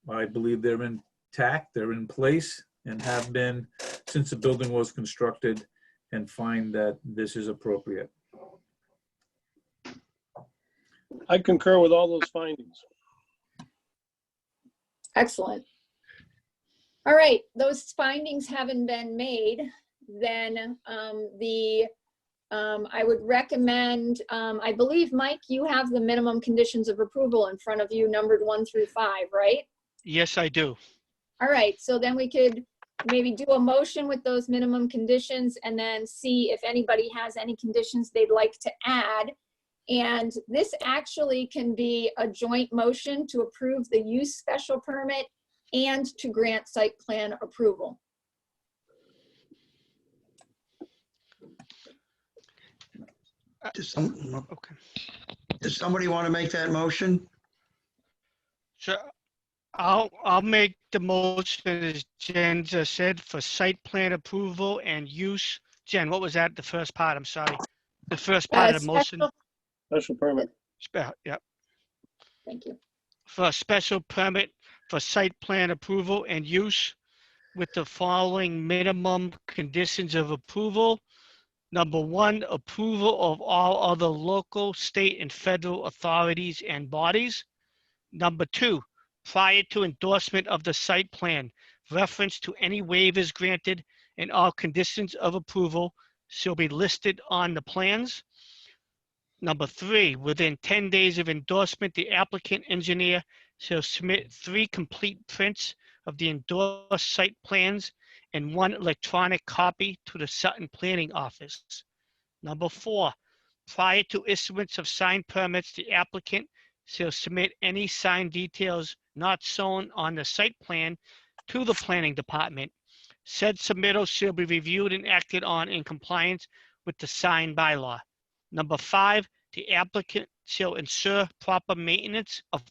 I believe they're intact, they're in place, and have been since the building was constructed, and find that this is appropriate. I concur with all those findings. Excellent. All right, those findings having been made, then I would recommend, I believe, Mike, you have the minimum conditions of approval in front of you, numbered 1 through 5, right? Yes, I do. All right, so then we could maybe do a motion with those minimum conditions and then see if anybody has any conditions they'd like to add. And this actually can be a joint motion to approve the use special permit and to grant site plan approval. Does Okay. somebody want to make that motion? So I'll make the motion, as Jen just said, for site plan approval and use. Jen, what was that? The first part, I'm sorry. The first part of the motion? Special permit. Yep. Thank you. For a special permit for site plan approval and use with the following minimum conditions of approval. Number 1, approval of all other local, state, and federal authorities and bodies. Number 2, prior to endorsement of the site plan, reference to any waivers granted and all conditions of approval shall be listed on the plans. Number 3, within 10 days of endorsement, the applicant engineer shall submit 3 complete prints of the endorsed site plans and 1 electronic copy to the Sutton Planning Office. Number 4, prior to issuance of sign permits, the applicant shall submit any sign details not shown on the site plan to the planning department. Said submittal shall be reviewed and acted on in compliance with the sign bylaw. Number 5, the applicant shall ensure proper maintenance of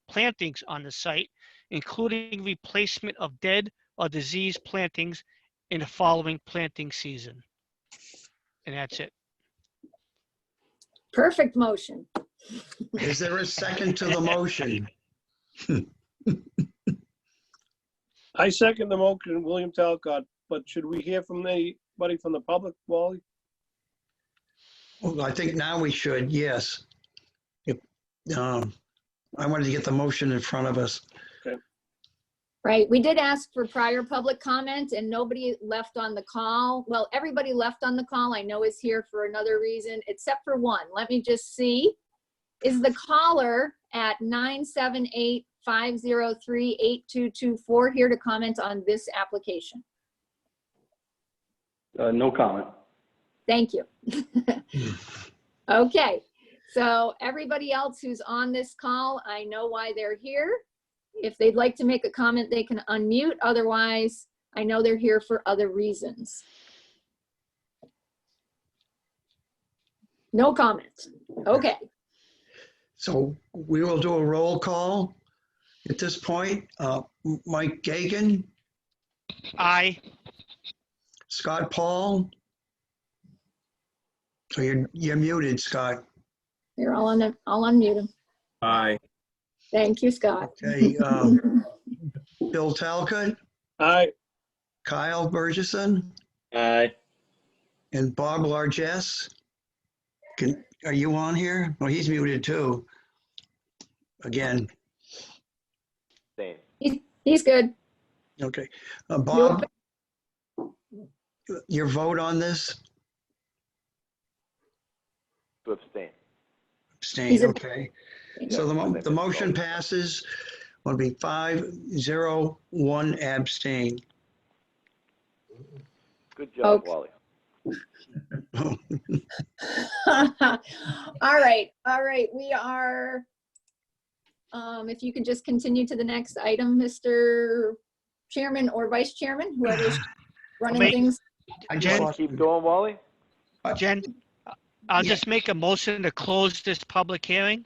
plantings on the site, including replacement of dead or diseased plantings in the following planting season. And that's it. Perfect motion. Is there a second to the motion? I second the motion, William Talcott, but should we hear from anybody from the public, Wally? Well, I think now we should, yes. I wanted to get the motion in front of us. Right, we did ask for prior public comment and nobody left on the call. Well, everybody left on the call I know is here for another reason, except for one. Let me just see. Is the caller at 978-503-8224 here to comment on this application? No comment. Thank you. Okay, so everybody else who's on this call, I know why they're here. If they'd like to make a comment, they can unmute. Otherwise, I know they're here for other reasons. No comment. Okay. So we will do a roll call at this point. Mike Gagan. Aye. Scott Paul. So you're muted, Scott. You're all on the, I'll unmute him. Aye. Thank you, Scott. Okay. Bill Talcott. Aye. Kyle Burgesson. Aye. And Bob Largess. Are you on here? Well, he's muted too. Again. Same. He's good. Okay. Bob, your vote on this? To abstain. Abstain, He's a- okay. So the motion passes. Will be 5-0-1 abstain. Good job, Okay. Wally. All right, we are, if you could just continue to the next item, Mr. Chairman or Vice Chairman, whoever's running Wait. things. I just Jen? lost. Keep going, Wally. Jen, I'll Yeah. just make a motion to close this public hearing.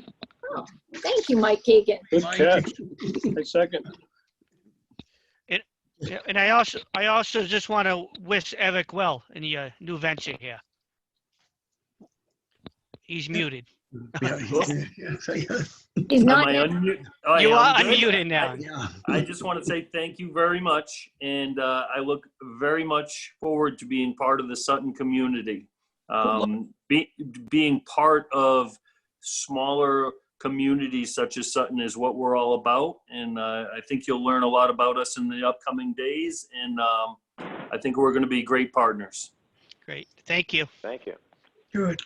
Oh, thank you, Mike Kagan. Good Mike. catch. I second. Yeah, and I also just want to wish Eric well in your new venture here. He's muted. Yeah. He's Am not, I unmuted? Oh, You yeah, are I'm good. unmuted now. Yeah. I just want to say thank you very much, and I look very much forward to being part of the Sutton community. Being part of smaller communities such as Sutton is what we're all about, and I think you'll learn a lot about us in the upcoming days, and I think we're going to be great partners. Great, thank you. Thank you. Good.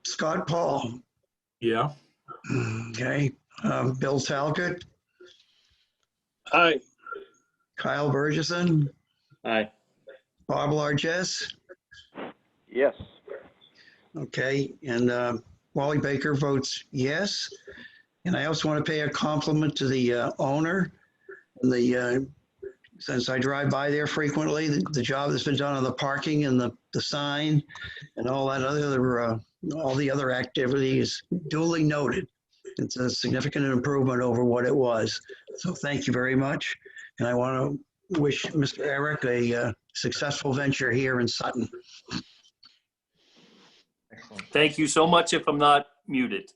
Scott Paul. Yeah. Okay. Bill Talcott, Aye. Kyle Burgessson, Aye. Bob Largess. Yes. Okay. And Wally Baker votes yes. And I also want to pay a compliment to the owner. And since I drive by there frequently, the job that's been done on the parking and the sign and all that other, all the other activities duly noted. It's a significant improvement over what it was. So thank you very much. And I want to wish Mr. Eric a successful venture here in Sutton. Excellent. Thank you so much if I'm not muted.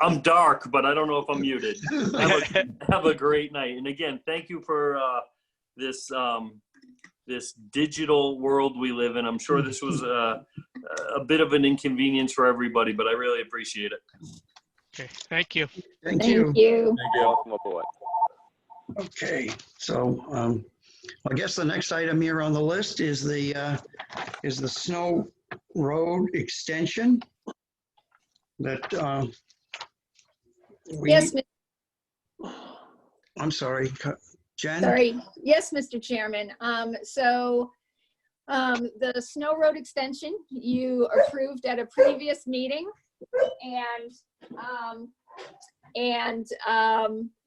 I'm dark, but I don't know if I'm muted. Have a great night. And again, thank you for this this digital world we live in. I'm sure this was a bit of an inconvenience for everybody, but I really appreciate it. Okay, thank you. Thank thank you. you. Welcome aboard. Okay, so I guess the next item here on the list is the Snow Road extension that Yes, I'm sorry, Jen? sorry. Yes, Mr. Chairman. The Snow Road extension you approved at a previous meeting, and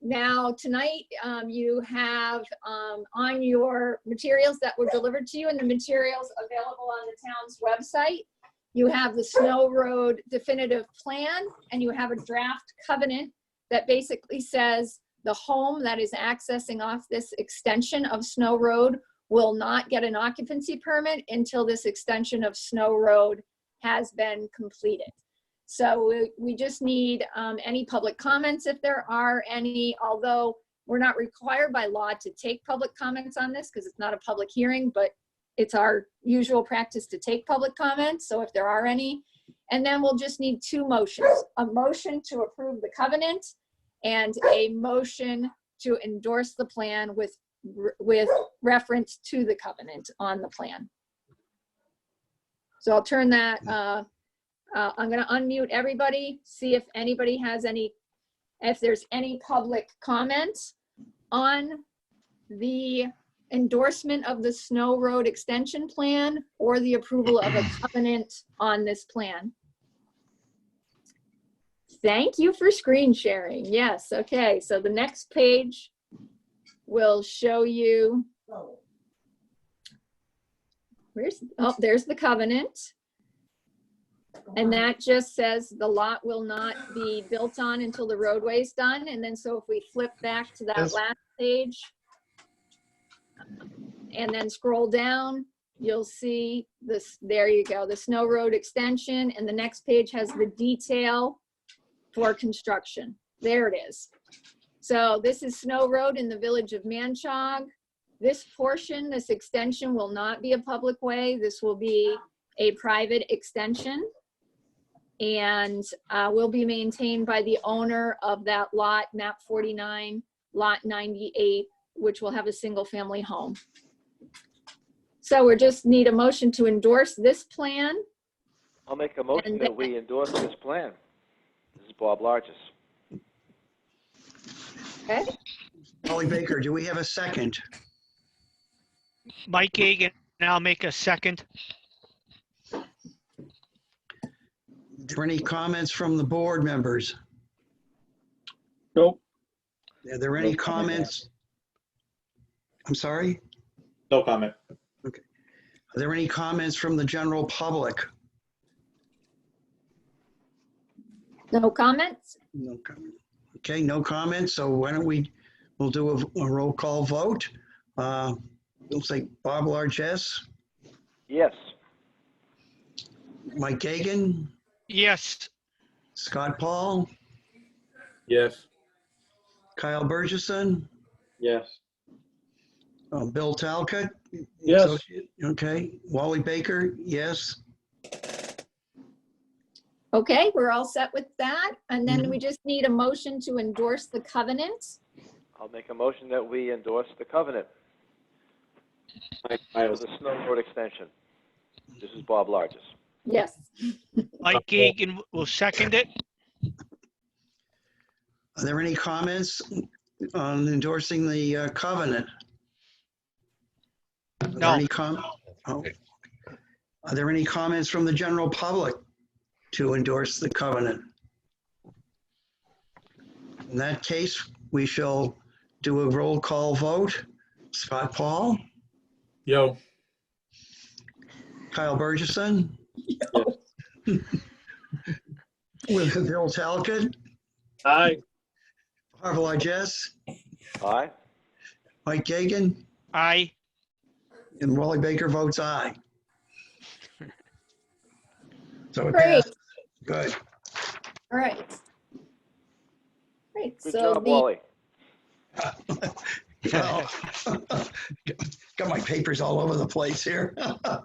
now tonight you have on your materials that were delivered to you and the materials available on the town's website, you have the Snow Road definitive plan, and you have a draft covenant that basically says the home that is accessing off this extension of Snow Road will not get an occupancy permit until this extension of Snow Road has been completed. So we just need any public comments if there are any, although we're not required by law to take public comments on this because it's not a public hearing, but it's our usual practice to take public comments. So if there are any, and then we'll just need two motions, a motion to approve the covenant and a motion to endorse the plan with reference to the covenant on the plan. So I'll turn that, I'm gonna unmute everybody, see if anybody has any, if there's any public comments on the endorsement of the Snow Road extension plan or the approval of a covenant on this plan. Thank you for screen sharing. Yes, okay, so the next page will show you, there's the covenant. And that just says the lot will not be built on until the roadway's done. And then so if we flip back to that last page and then scroll down, you'll see this, there you go, the Snow Road extension. And the next page has the detail for construction. There it is. So this is Snow Road in the village of Manchog. This portion, this extension will not be a public way. This will be a private extension and will be maintained by the owner of that lot, map 49, lot 98, which will have a single family home. So we just need a motion to endorse this plan. I'll make a motion And that we endorse this plan. This is Bob Largis. Okay, Wally Baker, do we have a second? Mike Gagan, and I'll make a second. Are there any comments from the board members? Nope. Are there any comments? I'm sorry? No comment. Are there any comments from the general public? no comments? No comment. Okay, no comments. So why don't we'll do a roll call vote. We'll say Bob Largess, Yes. Mike Gagan, Yes, Scott Paul, Yes. Kyle Burgess,n Yes. Bill Talcott. Yes. Associate. Okay, Wally Baker, yes. Okay, we're all set with that. And then Mhm. we just need a motion to endorse the covenant. I'll make a motion that we endorse the covenant I for was, the Snow Road extension. This is Bob Largis. Yes. Mike Gagan will second it. Are there any comments on endorsing the covenant? Are there No. any Are there any comments from the general public to endorse the covenant? In that case, we shall do a roll call vote. Scott Paul, Yo. Kyle Burgess,n with Bill Talcott, Aye. Bob Largess, Aye. Mike Gagan, Aye. and Wally Baker votes aye. So it Great. passed. Good. All right. Great. Good So job, the, Wally. Well, got my papers all over the place here.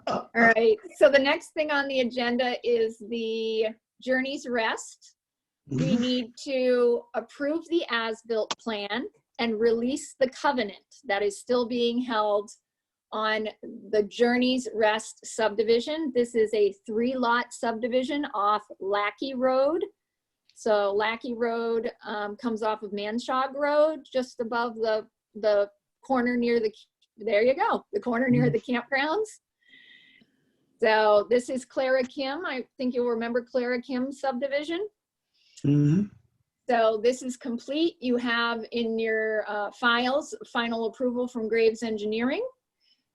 all right. So the next thing on the agenda is the Journey's Rest. We need to approve the as-built plan and release the covenant that is still being held on the Journey's Rest subdivision. This is a 3-lot subdivision off Lackey Road. So Lackey Road comes off of Manshog Road, just above the corner near the, there you go, the corner near the campgrounds. So this is Clara Kim. I think you'll remember Clara Kim's subdivision. Mhm. So this is complete. You have in your files, final approval from Graves Engineering.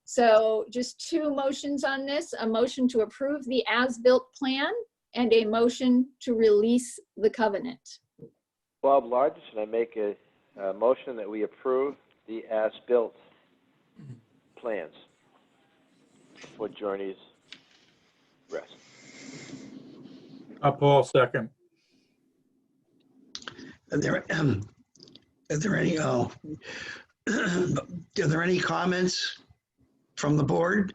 So just 2 motions on this, a motion to approve the as-built plan and a motion to release the covenant. Bob Largis, and I make a motion that we approve the as-built plans for Journey's Rest. Paul, second. Are there any, are there any comments from the board?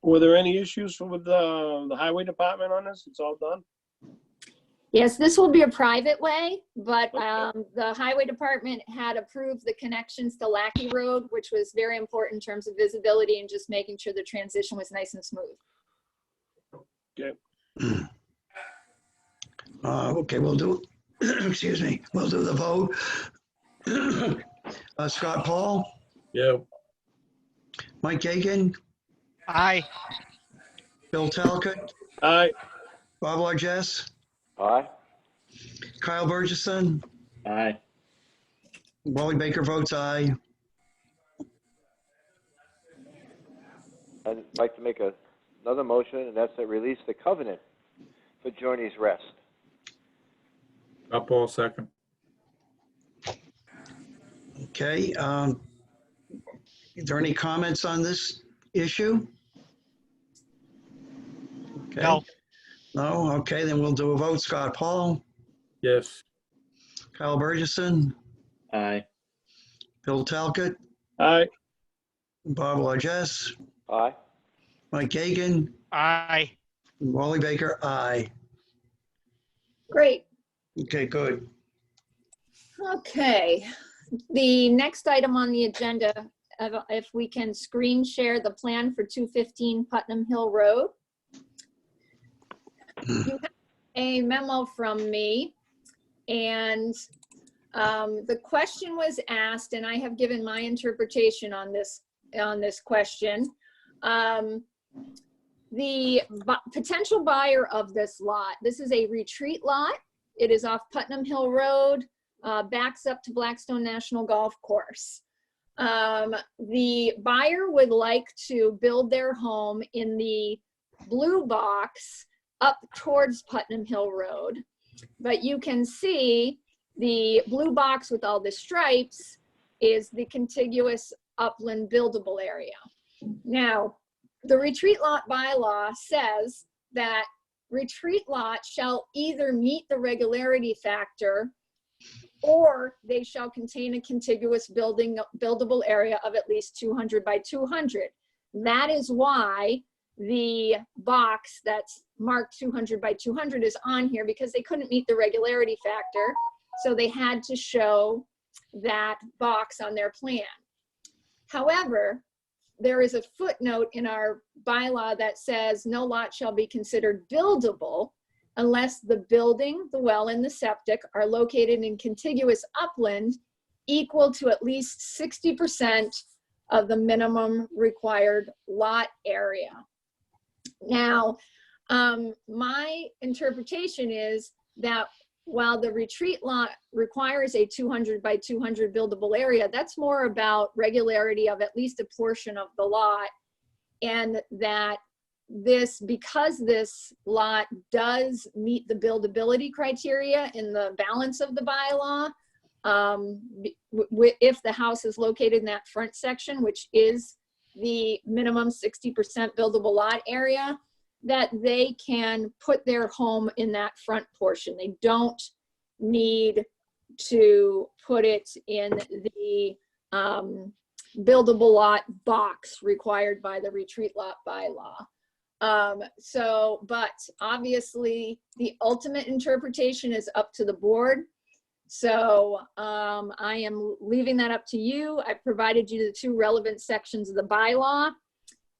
Were there any issues with the highway department on this? It's all done? Yes, this will be a private way, but the highway department had approved the connections to Lackey Road, which was very important in terms of visibility and just making sure the transition was nice and smooth. Okay. Okay, we'll do, excuse me, we'll do the vote. Scott Paul, Yo. Mike Gagan, Aye. Bill Talcott, Aye. Bob Largess, Aye. Kyle Burgess,n aye. Wally Baker votes aye. I'd like to make another motion, and that's to release the covenant for Journey's Rest. Paul, second. Okay, is there any comments on this issue? Okay. No. No, okay, then we'll do a vote. Scott Paul, Yes. Kyle Burgess,n Aye. Bill Talcott, Aye. Bob Largess, Aye. Mike Gagan, Aye. Wally Baker, aye. Great. Okay, good. Okay. The next item on the agenda, if we can screen share the plan for 215 Putnam Hill Road. You have a memo from me, and the question was asked, and I have given my interpretation on this question. The potential buyer of this lot, this is a retreat lot. It is off Putnam Hill Road, backs up to Blackstone National Golf Course. The buyer would like to build their home in the blue box up towards Putnam Hill Road. But you can see the blue box with all the stripes is the contiguous upland buildable area. Now, the retreat lot bylaw says that retreat lots shall either meet the regularity factor or they shall contain a contiguous buildable area of at least 200 by 200. That is why the box that's marked 200 by 200 is on here, because they couldn't meet the regularity factor. So they had to show that box on their plan. However, there is a footnote in our bylaw that says no lot shall be considered buildable unless the building, the well, and the septic are located in contiguous upland equal to at least 60% of the minimum required lot area. Now, my interpretation is that while the retreat lot requires a 200 by 200 buildable area, that's more about regularity of at least a portion of the lot, and that because this lot does meet the buildability criteria in the balance of the bylaw, if the house is located in that front section, which is the minimum 60% buildable lot area, that they can put their home in that front portion. They don't need to put it in the buildable lot box required by the retreat lot bylaw. But obviously the ultimate interpretation is up to the board. So I am leaving that up to you. I provided you the two relevant sections of the bylaw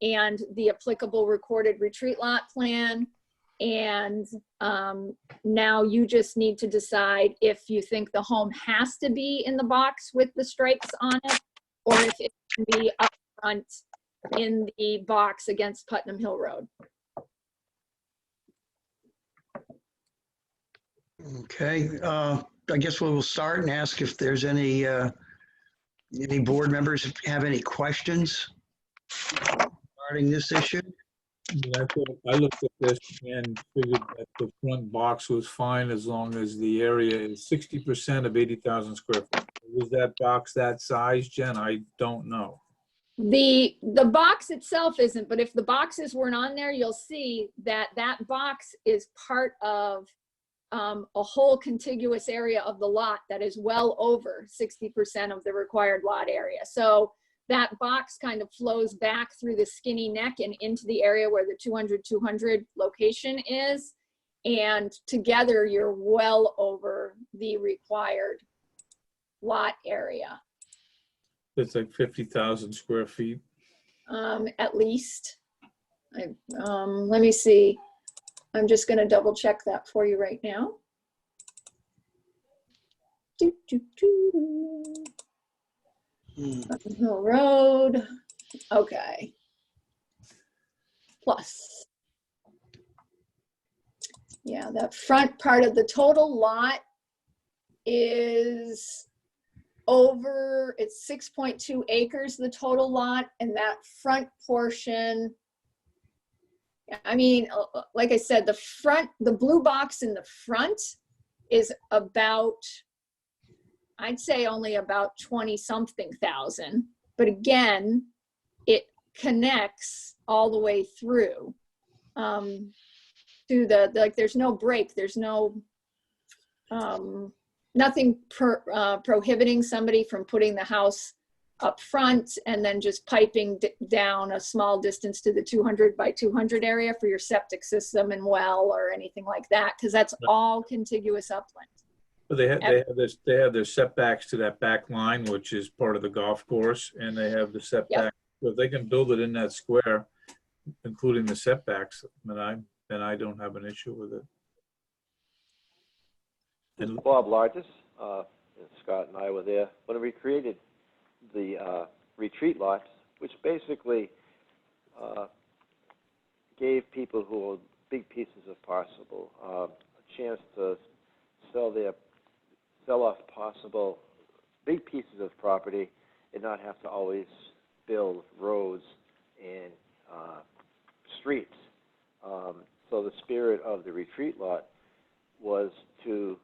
and the applicable recorded retreat lot plan. And now you just need to decide if you think the home has to be in the box with the stripes on it, or if it can be up front in the box against Putnam Hill Road. Okay, I guess we'll start and ask if there's any board members have any questions regarding this issue. I looked at this and figured that the front box was fine as long as the area is 60% of 80,000 square feet. Was that box that size, Jen? I don't know. The box itself isn't, but if the boxes weren't on there, you'll see that that box is part of a whole contiguous area of the lot that is well over 60% of the required lot area. So that box kind of flows back through the skinny neck and into the area where the 200-200 location is. And together you're well over the required lot area. It's like 50,000 square feet. At least. Let me see. I'm just going to double check that for you right now. Putnam Hill Road. Okay. Plus. Yeah, that front part of the total lot is over, it's 6.2 acres, the total lot, and that front portion, I mean, like I said, the blue box in the front is about, I'd say only about 20-something thousand. But again, it connects all the way through to like there's no break, there's no, nothing prohibiting somebody from putting the house up front and then just piping down a small distance to the 200 by 200 area for your septic system and well or anything like that, because that's all contiguous upland. But they have their setbacks to that back line, which is part of the golf course, and they have the setback. Yep. So if they can build it in that square, including the setbacks, then and I don't have an issue with it. And Bob Largis, and Scott and I were there when we created the retreat lots, which basically gave people who owned big pieces of parcel a chance to sell off possible big pieces of property and not have to always build roads and streets. So the spirit of the retreat lot was to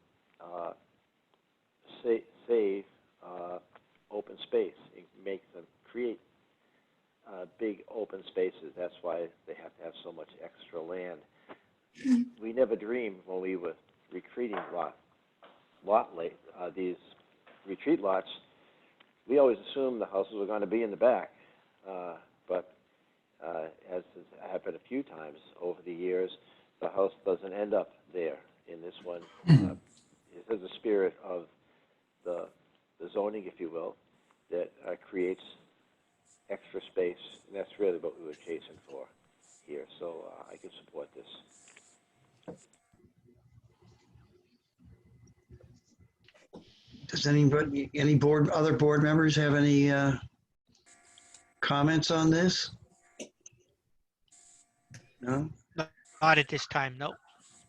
save open space and create big open spaces. That's why they have to have so much extra land. We never dreamed when we were recreating these retreat lots, we always assumed the houses were going to be in the back. But as has happened a few times over the years, the house doesn't end up there. In this one, there's a spirit of the zoning, if you will, that creates extra space, and that's really what we were chasing for here. So I can support this. Does anybody, other board members have any comments on this? No? Not at this time, no.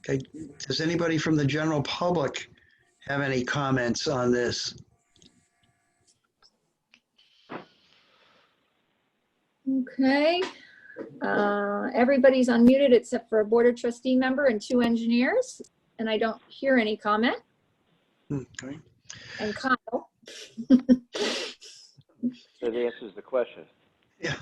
Okay. Does anybody from the general public have any comments on this? Okay. Everybody's unmuted except for a board of trustee member and 2 engineers, and I don't hear any comment. Okay. And Kyle. That answers the question. Yeah.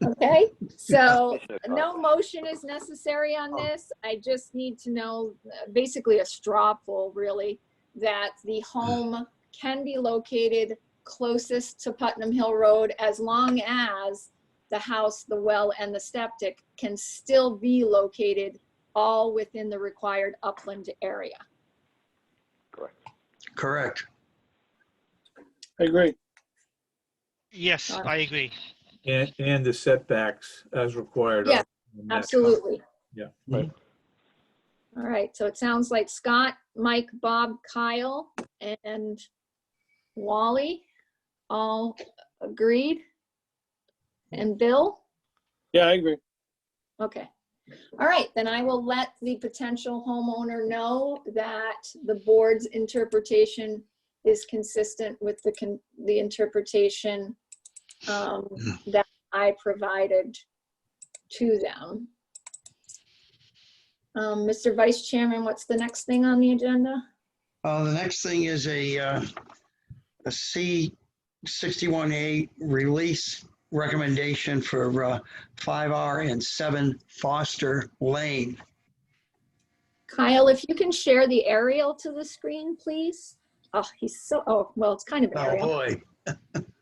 Okay, so no motion is necessary on this. I just need to know, basically a straw poll really, that the home can be located closest to Putnam Hill Road as long as the house, the well, and the septic can still be located all within the required upland area. Correct. Correct. I agree. Yes, I agree. and the setbacks as required. Yeah, in that absolutely. Yeah. Right. All right, so it sounds like Scott, Mike, Bob, Kyle, and Wally all agreed. And Bill? Yeah, I agree. Okay. All right, then I will let the potential homeowner know that the board's interpretation is consistent with the interpretation that I provided to them. Mr. Vice Chairman, what's the next thing on the agenda? The next thing is a C61A release recommendation for 5R and 7 Foster Lane. Kyle, if you can share the aerial to the screen, please. Oh, well, it's kind of an aerial. Oh, boy.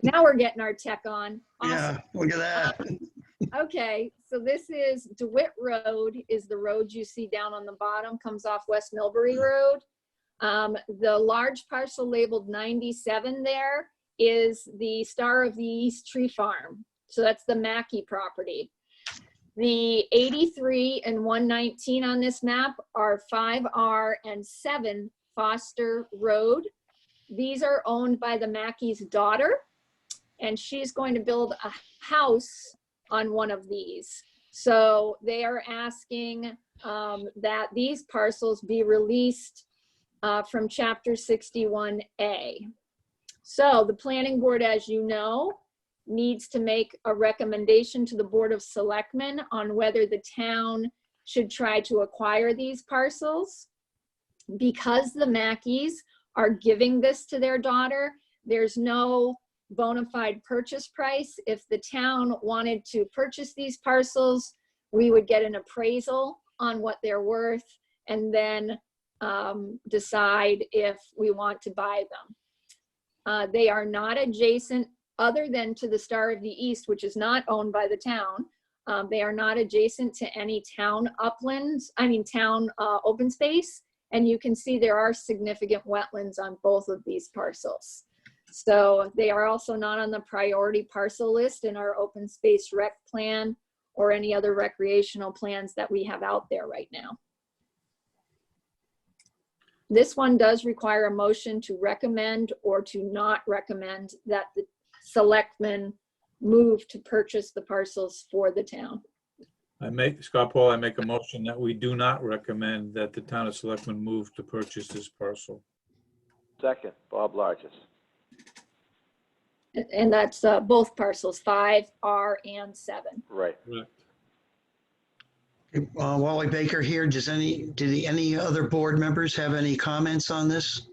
Now we're getting our tech on. Awesome. Yeah, look at that. Okay, so this is DeWitt Road is the road you see down on the bottom, comes off West Millbury Road. The large parcel labeled 97 there is the Star of the East Tree Farm. So that's the Mackey property. The 83 and 119 on this map are 5R and 7 Foster Road. These are owned by the Mackey's daughter, and she's going to build a house on one of these. So they are asking that these parcels be released from Chapter 61A. So the planning board, as you know, needs to make a recommendation to the Board of Selectmen on whether the town should try to acquire these parcels. Because the Mackeys are giving this to their daughter, there's no bona fide purchase price. If the town wanted to purchase these parcels, we would get an appraisal on what they're worth and then decide if we want to buy them. They are not adjacent other than to the Star of the East, which is not owned by the town. They are not adjacent to any town uplands, town open space. And you can see there are significant wetlands on both of these parcels. So they are also not on the priority parcel list in our open space rec plan or any other recreational plans that we have out there right now. This one does require a motion to recommend or to not recommend that the selectmen move to purchase the parcels for the town. Scott Paul, I make a motion that we do not recommend that the town of Selectmen move to purchase this parcel. Second, Bob Largis. And that's both parcels, 5R and 7. Right. Correct. Wally Baker here. Do any other board members have any comments on this?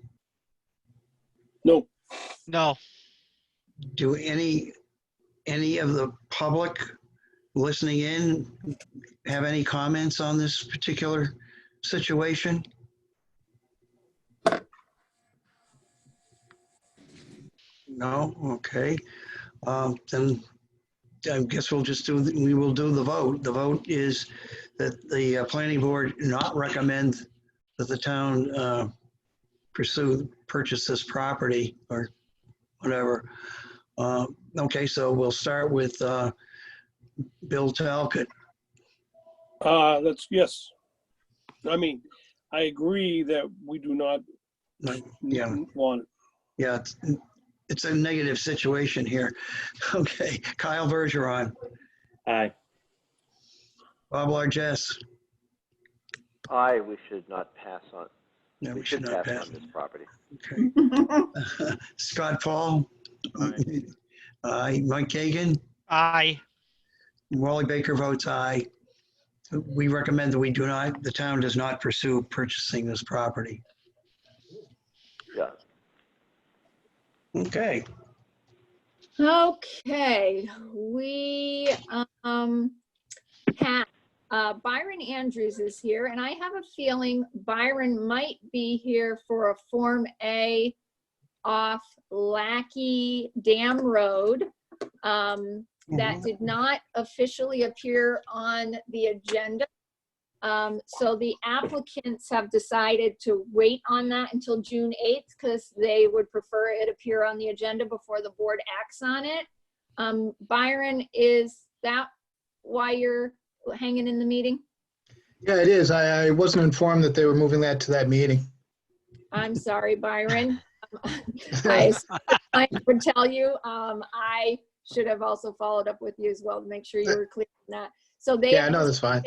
No. No. Do any of the public listening in have any comments on this particular situation? No? Okay. Then I guess we will do the vote. The vote is that the planning board not recommend that the town purchase this property or whatever. Okay, so we'll start with Bill Talcott. Yes. I mean, I agree that we do not want it. Yeah, it's a negative situation here. Okay, Kyle Bergeron. Aye. Bob Largess. Aye, we should not pass on. No, We should not pass on this property. Okay. Scott Paul. Aye. Mike Kagan. Aye. Wally Baker votes aye. We recommend that the town does not pursue purchasing this property. Yeah. Okay. Okay, we have Byron Andrews is here, and I have a feeling Byron might be here for a Form A off Lackey Dam Road that did not officially appear on the agenda. So the applicants have decided to wait on that until June 8th because they would prefer it appear on the agenda before the board acts on it. Byron, is that why you're hanging in the meeting? Yeah, it is. I wasn't informed that they were moving that to that meeting. I'm sorry, Byron. I would tell you, I should have also followed up with you as well to make sure you were clear on that. So they, yeah, no, that's fine.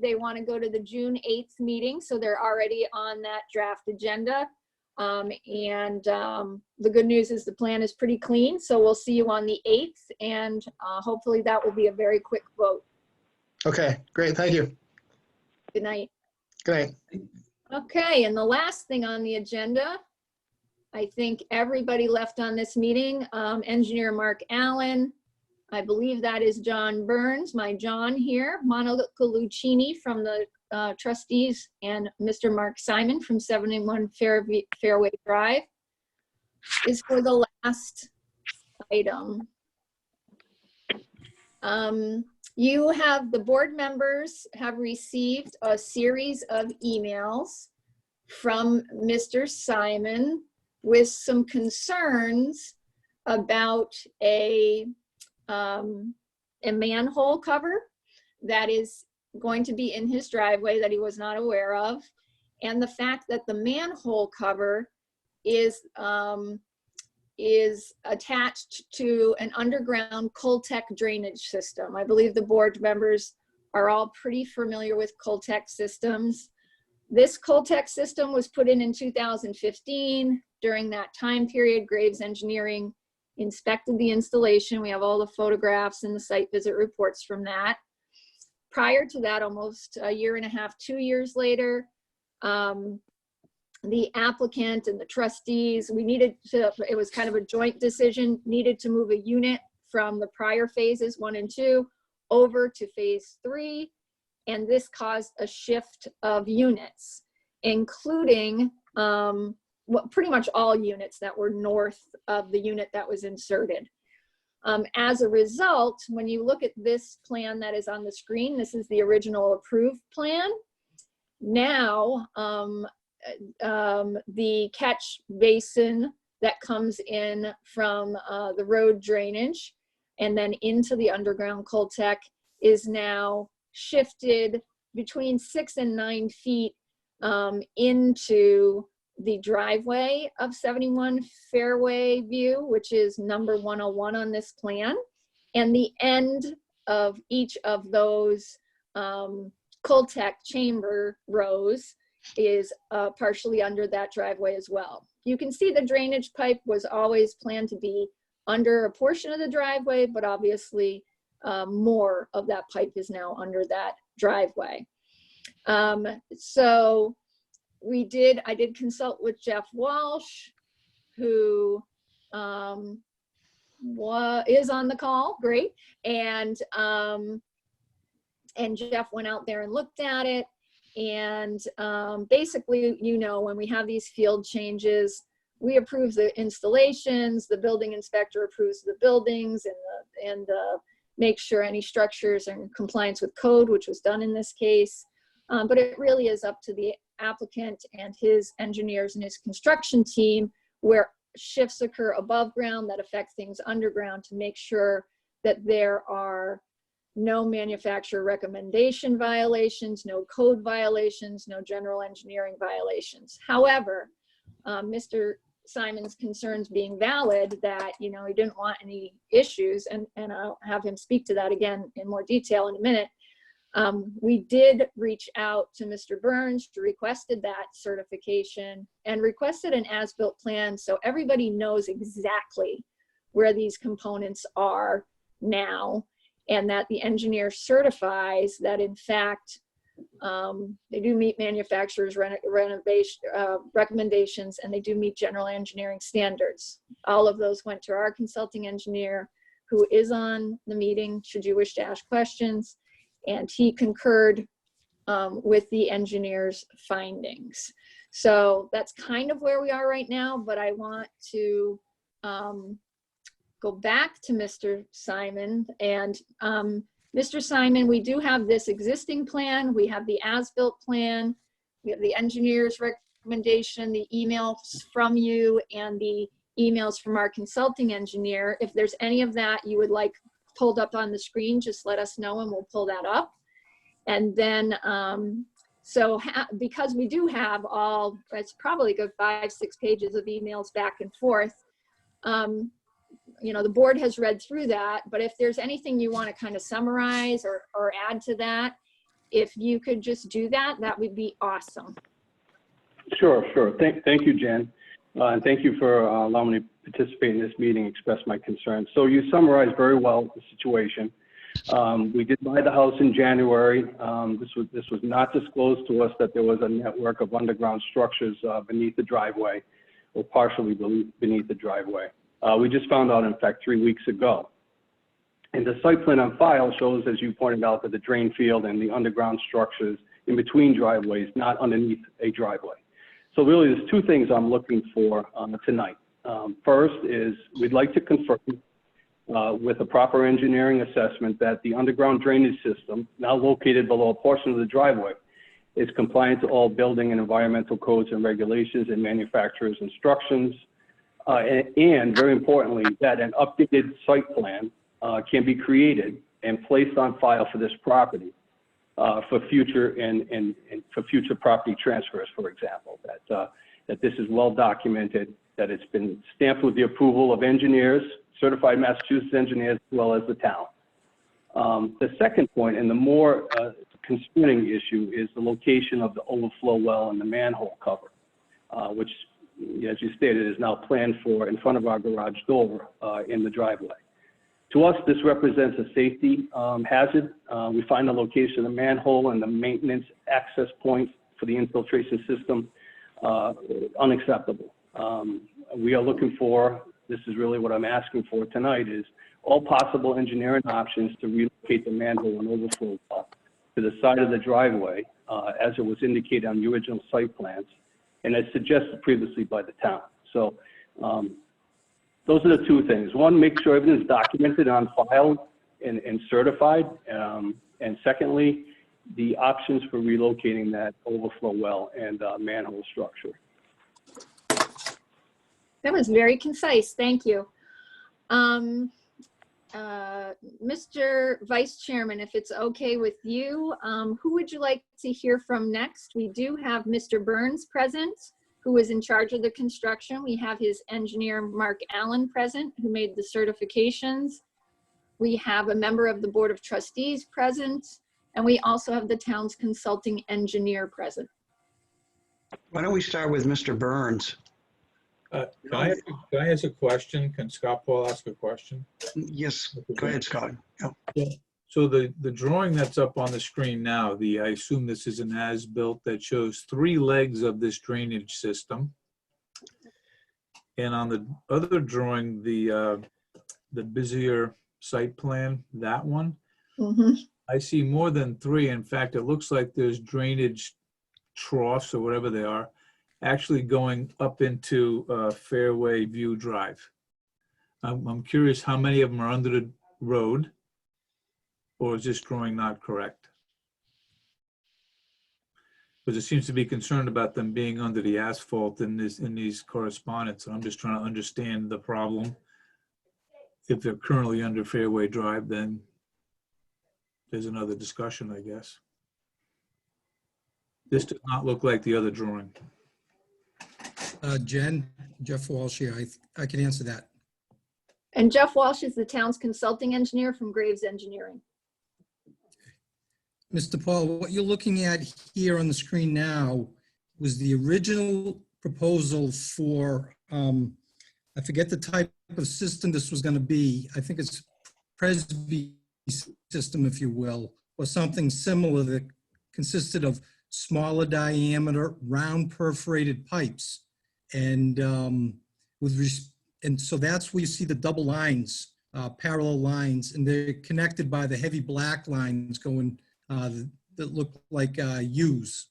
They want to go to the June 8th meeting, so they're already on that draft agenda. The good news is the plan is pretty clean, so we'll see you on the 8th, and hopefully that will be a very quick vote. Okay, great. Thank you. Good night. Good night. Okay, and the last thing on the agenda, I think everybody left on this meeting, Engineer Mark Allen, I believe that is John Burns, my John here, Monica Lucchini from the trustees, and Mr. Mark Simon from 71 Fairway Drive is for the last item. The board members have received a series of emails from Mr. Simon with some concerns about a manhole cover that is going to be in his driveway that he was not aware of, and the fact that the manhole cover is attached to an underground Coltech drainage system. I believe the board members are all pretty familiar with Coltech systems. This Coltech system was put in 2015. During that time period, Graves Engineering inspected the installation. We have all the photographs and the site visit reports from that. Prior to that, almost a year and a half, 2 years later, the applicant and the trustees, it was kind of a joint decision, needed to move a unit from the prior phases 1 and 2 over to phase 3. And this caused a shift of units, including pretty much all units that were north of the unit that was inserted. As a result, when you look at this plan that is on the screen, this is the original approved plan. Now, the catch basin that comes in from the road drainage and then into the underground Coltech is now shifted between 6 and 9 feet into the driveway of 71 Fairway View, which is number 101 on this plan. And the end of each of those Coltec chamber rows is partially under that driveway as well. You can see the drainage pipe was always planned to be under a portion of the driveway, but obviously more of that pipe is now under that driveway. So I did consult with Jeff Walsh, who is on the call, great. And Jeff went out there and looked at it. And basically, you know, when we have these field changes, we approve the installations, the building inspector approves the buildings and make sure any structures are in compliance with code, which was done in this case. But it really is up to the applicant and his engineers and his construction team where shifts occur above ground that affect things underground to make sure that there are no manufacturer recommendation violations, no code violations, no general engineering violations. However, Mr. Simon's concerns being valid that, you know, he didn't want any issues, and I'll have him speak to that again in more detail in a minute. We did reach out to Mr. Burns, requested that certification and requested an as-built plan so everybody knows exactly where these components are now, and that the engineer certifies that in fact they do meet manufacturers' renovation recommendations, and they do meet general engineering standards. All of those went to our consulting engineer, who is on the meeting should you wish to ask questions, and he concurred with the engineer's findings. So that's kind of where we are right now, but I want to go back to Mr. Simon. And Mr. Simon, we do have this existing plan. We have the as-built plan. We have the engineer's recommendation, the emails from you, and the emails from our consulting engineer. If there's any of that you would like pulled up on the screen, just let us know and we'll pull that up. And then, because we do have all, it's probably a good 5-6 pages of emails back and forth. You know, the board has read through that, but if there's anything you want to kind of summarize or add to that, if you could just do that, that would be awesome. Sure. Thank you, Jen. And thank you for allowing me to participate in this meeting, express my concerns. So you summarized very well the situation. We did buy the house in January. This was not disclosed to us that there was a network of underground structures beneath the driveway, or partially beneath the driveway. We just found out, in fact, 3 weeks ago. And the site plan on file shows, as you pointed out, that the drain field and the underground structures in between driveways, not underneath a driveway. So really, there's two things I'm looking for tonight. First is we'd like to confirm with a proper engineering assessment that the underground drainage system, now located below a portion of the driveway, is compliant to all building and environmental codes and regulations and manufacturer's instructions. And very importantly, that an updated site plan can be created and placed on file for this property for future and for future property transfers, for example, that this is well documented, that it's been stamped with the approval of engineers, certified Massachusetts engineers, as well as the town. The second point, and the more concerning issue, is the location of the overflow well and the manhole cover, which, as you stated, is now planned for in front of our garage door in the driveway. To us, this represents a safety hazard. We find the location of the manhole and the maintenance access point for the infiltration system unacceptable. We are looking for, this is really what I'm asking for tonight, is all possible engineering options to relocate the manhole and overflow well to the side of the driveway as it was indicated on the original site plans and as suggested previously by the town. So those are the two things. One, make sure everything is documented on file and certified. And secondly, the options for relocating that overflow well and manhole structure. That was very concise. Thank you. Mr. Vice Chairman, if it's okay with you, who would you like to hear from next? We do have Mr. Burns present, who is in charge of the construction. We have his engineer, Mark Allen, present, who made the certifications. We have a member of the Board of Trustees present, and we also have the town's consulting engineer present. Why don't we start with Mr. Burns? Can I ask a question? Can Scott Paul ask a question? Yes, go ahead, Scott. Yeah. So the drawing that's up on the screen now, I assume this is an as-built that shows 3 legs of this drainage system. And on the other drawing, the busier site plan, that one, I see more than 3. In fact, it looks like there's drainage troughs or whatever they are actually going up into Fairway View Drive. I'm curious how many of them are under the road, or is this drawing not correct? Because it seems to be concerned about them being under the asphalt in these correspondence. I'm just trying to understand the problem. If they're currently under Fairway Drive, then there's another discussion, I guess. This does not look like the other drawing. Jen, Jeff Walsh here. I can answer that. And Jeff Walsh is the town's consulting engineer from Graves Engineering. Mr. Paul, what you're looking at here on the screen now was the original proposal for, I forget the type of system this was going to be. I think it's Presby system, if you will, or something similar that consisted of smaller diameter, round perforated pipes. And so that's where you see the double lines, parallel lines, and they're connected by the heavy black lines going that look like U's.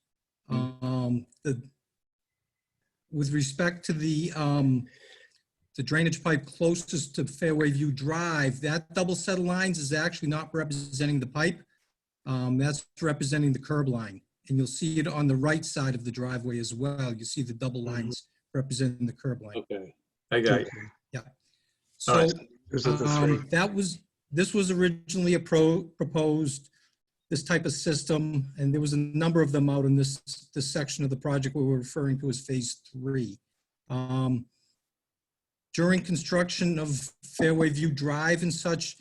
With respect to the drainage pipe closest to Fairway View Drive, that double set of lines is actually not representing the pipe. That's representing the curb line. And you'll see it on the right side of the driveway as well. You see the double lines representing the curb line. Okay, I got it. Yeah. So this was originally proposed, this type of system, and there was a number of them out in this section of the project where we're referring to as phase 3. During construction of Fairway View Drive and such,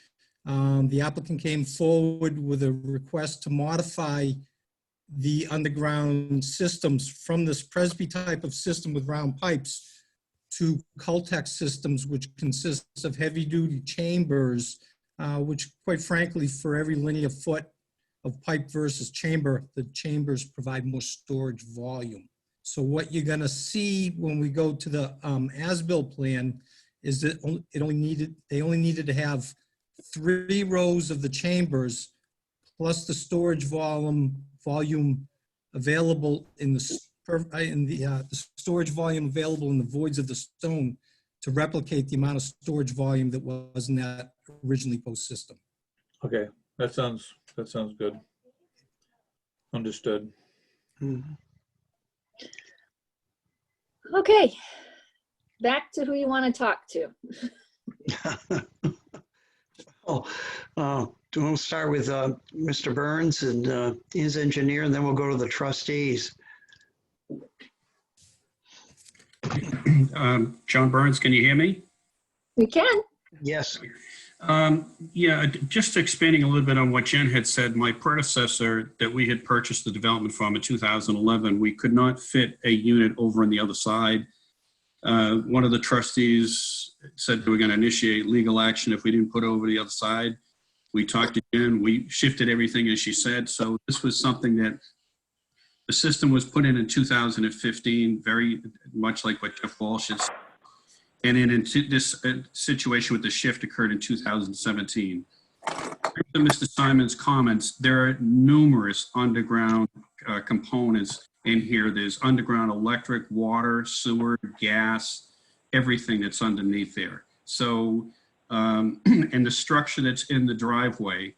the applicant came forward with a request to modify the underground systems from this Presby type of system with round pipes to Cultex systems, which consists of heavy-duty chambers, which quite frankly, for every linear foot of pipe versus chamber, the chambers provide more storage volume. So what you're gonna see when we go to the as-built plan is that they only needed to have 3 rows of the chambers plus the storage volume available in the storage volume available in the voids of the stone to replicate the amount of storage volume that was in that originally proposed system. Okay, that sounds good. Understood. Okay, back to who you want to talk to. We'll start with Mr. Burns and his engineer, and then we'll go to the trustees. John Burns, can you hear me? We can. Yes. Yeah, just expanding a little bit on what Jen had said, my predecessor that we had purchased the development from in 2011, we could not fit a unit over on the other side. One of the trustees said we were going to initiate legal action if we didn't put over the other side. We talked to Jen, we shifted everything as she said. So this was something that the system was put in 2015, very much like what Jeff Walsh is. And then this situation with the shift occurred in 2017. To Mr. Simon's comments, there are numerous underground components in here. There's underground electric, water, sewer, gas, everything that's underneath there. So, and the structure that's in the driveway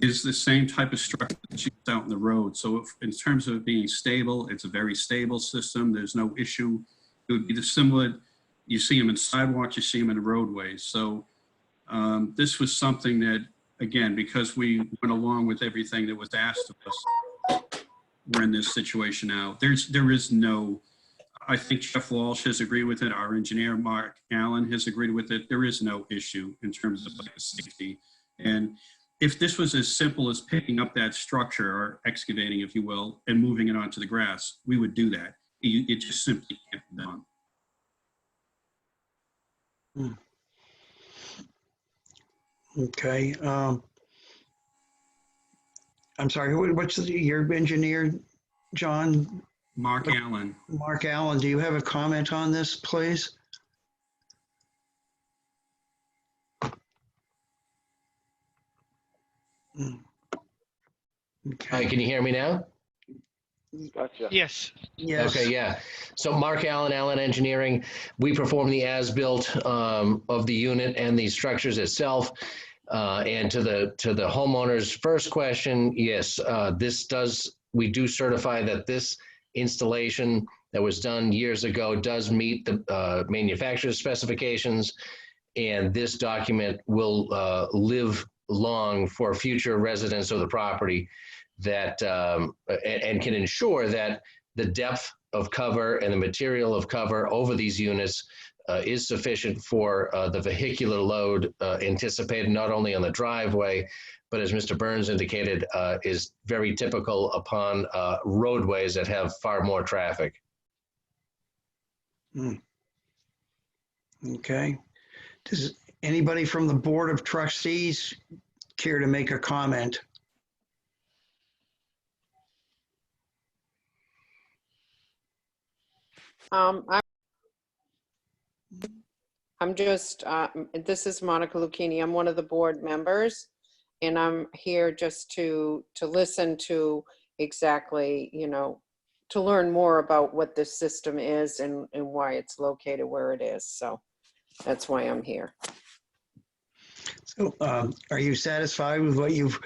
is the same type of structure that's used out in the road. So if, in terms of it being stable, it's a very stable system. There's no issue. It would be the similar, you see them in sidewalks, you see them in roadways. So This was something that, again, because we went along with everything that was asked of us, we're in this situation now. There is no, I think Jeff Walsh has agreed with it. Our engineer, Mark Allen, has agreed with it. There is no issue in terms of like safety. And if this was as simple as picking up that structure or excavating, if you will, and moving it onto the grass, we would do that. It just simply can't be done. Okay. I'm sorry, what's your engineer, John? Mark Allen. Mark Allen, do you have a comment on this, please? Hi, can you hear me now? Gotcha. Yes. Yes. Okay, yeah. So Mark Allen, Allen Engineering, we perform the as-built of the unit and the structures itself. And to the homeowner's first question, yes, we do certify that this installation that was done years ago does meet the manufacturer's specifications, and this document will live long for future residents of the property that and can ensure that the depth of cover and the material of cover over these units is sufficient for the vehicular load anticipated not only on the driveway, but as Mr. Burns indicated, is very typical upon roadways that have far more traffic. Okay. Does anybody from the Board of Trustees care to make a comment? I'm just, this is Monica Lucchini. I'm one of the board members, and I'm here just to listen to exactly, to learn more about what this system is and why it's located where it is. So that's why I'm here. So, are you satisfied with what you've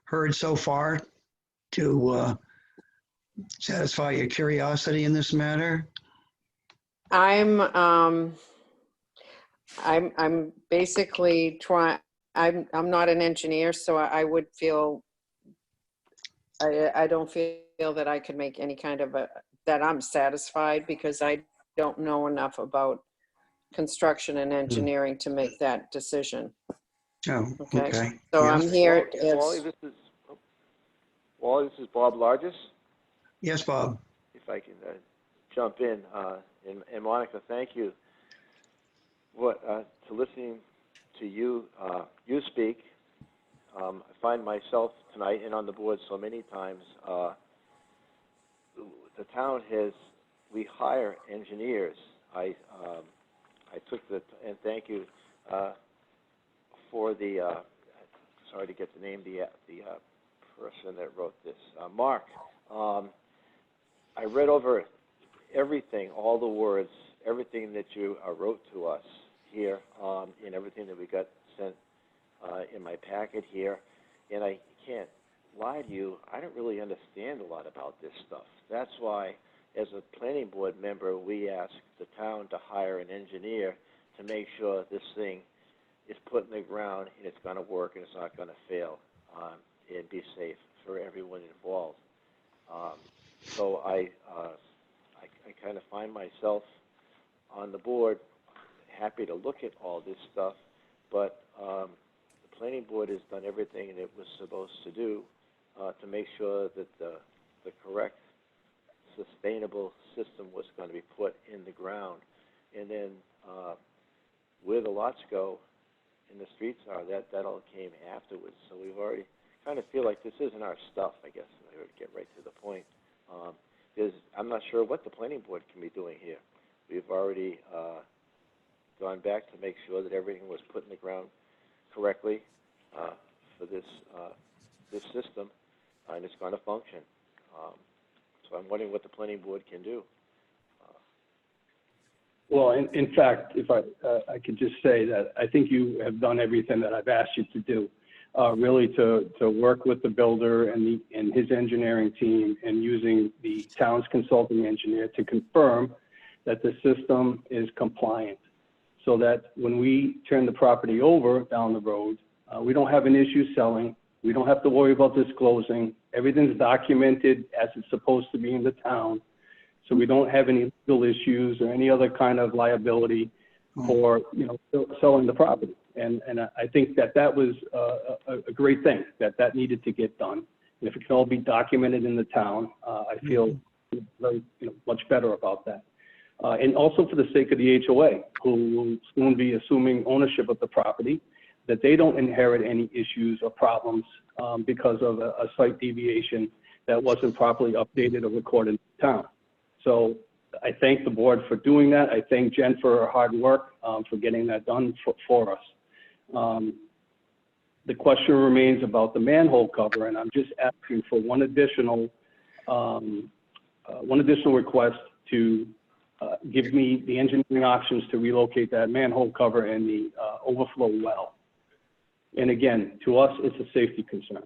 heard so far to satisfy your curiosity in this matter? I'm basically trying, I'm not an engineer, so I would feel, I don't feel that I could make any kind of that I'm satisfied, because I don't know enough about construction and engineering to make that decision. Oh, okay. So Yeah. I'm here. Wally, this is Bob Largis. Yes, Bob. If I can jump in, and Monica, thank you. To listening to you speak, I find myself tonight and on the board so many times. The town we hire engineers. I took and thank you for the. Sorry to get the name. The person that wrote this, Mark. I read over everything, all the words, everything that you wrote to us here, and everything that we got sent in my packet here. And I can't lie to you, I don't really understand a lot about this stuff. That's why, as a planning board member, we asked the town to hire an engineer to make sure this thing is put in the ground and it's going to work and it's not going to fail and be safe for everyone involved. So I kind of find myself on the board happy to look at all this stuff, but the planning board has done everything it was supposed to do to make sure that the correct sustainable system was going to be put in the ground. And then where the lots go and the streets are, that all came afterwards. So we've already kind of feel like this isn't our stuff, I guess, if I would get right to the point. I'm not sure what the planning board can be doing here. We've already gone back to make sure that everything was put in the ground correctly for this system, and it's going to function. So I'm wondering what the planning board can do. Well, in fact, if I could just say that I think you have done everything that I've asked you to do, really to work with the builder and his engineering team, and using the town's consulting engineer to confirm that the system is compliant. so that when we turn the property over down the road, we don't have an issue selling. We don't have to worry about disclosing. Everything's documented as it's supposed to be in the town. So we don't have any legal issues or any other kind of liability for, you know, selling the property. And I think that that was a great thing, that needed to get done. And if it can all be documented in the town, I feel very, you know, much better about that. And also for the sake of the HOA, who will soon be assuming ownership of the property, that they don't inherit any issues or problems because of a site deviation that wasn't properly updated or recorded in the town. So I thank the board for doing that. I thank Jen for her hard work for getting that done for us. The question remains about the manhole cover, and I'm just asking for one additional request to give me the engineering options to relocate that manhole cover and the overflow well. And again, to us, it's a safety concern.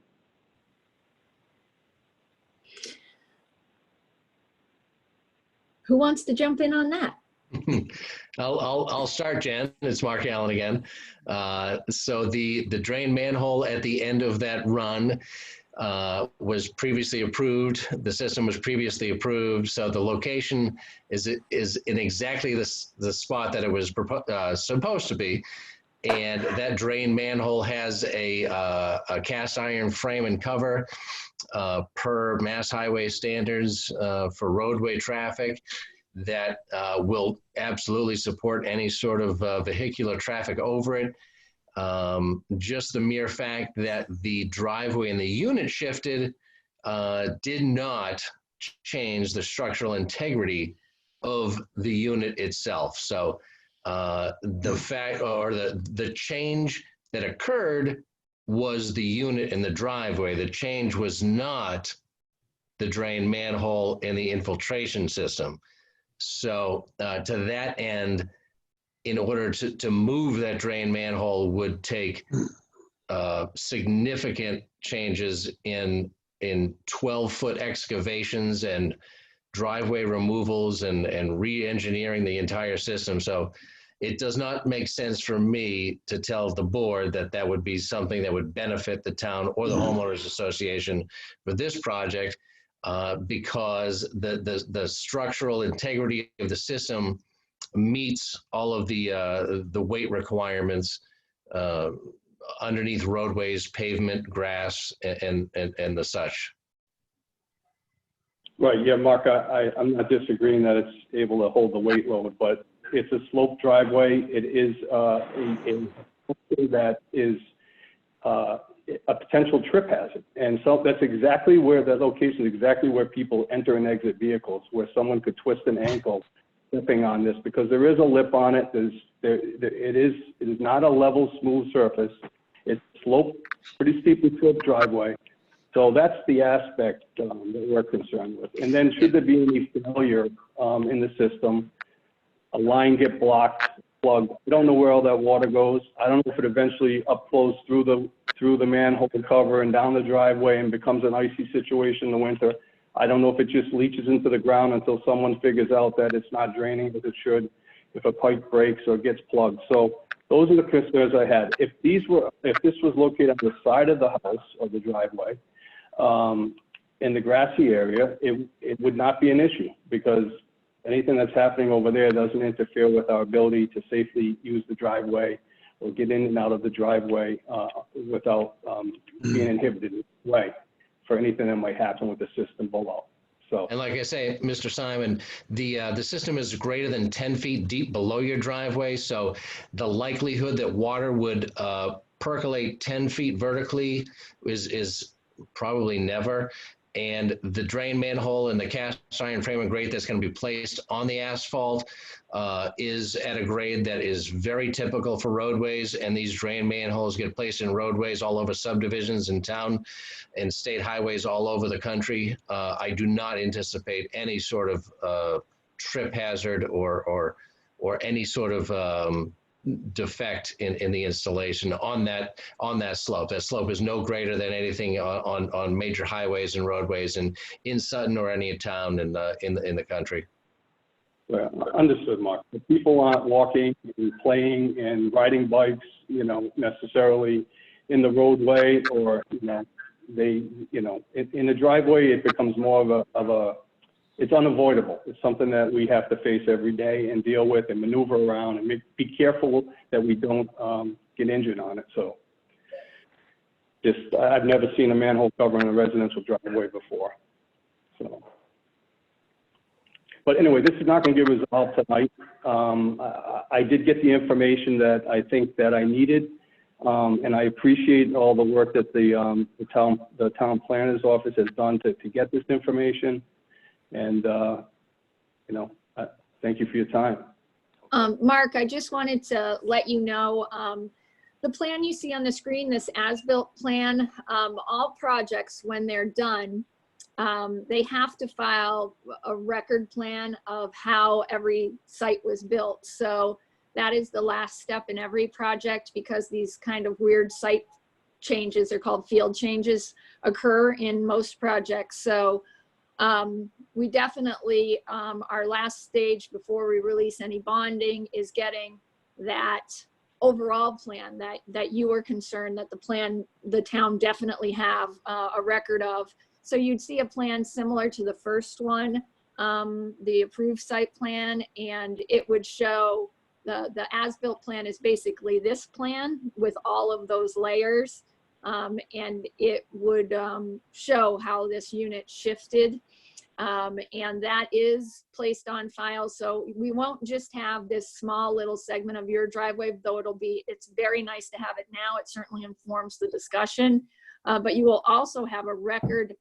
Who wants to jump in on that? I'll start, Jen. It's Mark Allen again. So the drain manhole at the end of that run was previously approved. The system was previously approved. So the location is in exactly the spot that it was supposed to be. And that drain manhole has a cast iron frame and cover per Mass Highway standards for roadway traffic that will absolutely support any sort of vehicular traffic over it. Just the mere fact that the driveway and the unit shifted did not change the structural integrity of the unit itself. So the fact or the change that occurred was the unit in the driveway. The change was not the drain manhole and the infiltration system. So to that end, in order to move that drain manhole would take significant changes in 12-foot excavations and driveway removals and re-engineering the entire system. So it does not make sense for me to tell the board that that would be something that would benefit the town or the homeowners association for this project because the structural integrity of the system meets all of the weight requirements underneath roadways, pavement, grass, and the such. Right, yeah, Mark, I'm not disagreeing that it's able to hold the weight load, but it's a sloped driveway. It is that is a potential trip hazard. And so that's exactly where the location is, exactly where people enter and exit vehicles, where someone could twist an ankle slipping on this, because there is a lip on it. It is not a level, smooth surface. It's sloped, pretty steeply sloped driveway. So that's the aspect that we're concerned with. And then should there be any failure in the system, a line get blocked, plugged. I don't know where all that water goes. I don't know if it eventually upflows through the manhole cover and down the driveway and becomes an icy situation in the winter. I don't know if it just leaches into the ground until someone figures out that it's not draining as it should, if a pipe breaks or gets plugged. So those are the concerns I had. If this was located on the side of the house or the driveway, in the grassy area, it would not be an issue, because anything that's happening over there doesn't interfere with our ability to safely use the driveway or get in and out of the driveway without being inhibited in any way for anything that might happen with the system below. So, and like I say, Mr. Simon, the system is greater than 10 feet deep below your driveway, so the likelihood that water would percolate 10 feet vertically is probably never. And the drain manhole and the cast iron frame and grate that's going to be placed on the asphalt is at a grade that is very typical for roadways. And these drain manholes get placed in roadways all over subdivisions in town and state highways all over the country. I do not anticipate any sort of trip hazard or any sort of defect in the installation on that slope. That slope is no greater than anything on major highways and roadways in Sutton or any town in the country. Understood, Mark. But people aren't walking and playing and riding bikes, necessarily in the roadway, or, in the driveway, it becomes more of a, it's unavoidable. It's something that we have to face every day and deal with and maneuver around and be careful that we don't get injured on it. So I've never seen a manhole cover in a residential driveway before. So. But anyway, this is not going to get resolved tonight. I did get the information that I think that I needed, and I appreciate all the work that the town planner's office has done to get this information. And thank you for your time. Mark, I just wanted to let you know, the plan you see on the screen, this as-built plan, all projects, when they're done, they have to file a record plan of how every site was built. So that is the last step in every project, because these kind of weird site changes, they're called field changes, occur in most projects. So we definitely, our last stage before we release any bonding is getting that overall plan that you were concerned that the town definitely have a record of. So you'd see a plan similar to the first one, the approved site plan, and it would show the as-built plan is basically this plan with all of those layers, and it would show how this unit shifted, and that is placed on file. So we won't just have this small little segment of your driveway, though it's very nice to have it now. It certainly informs the discussion, but you will also have a record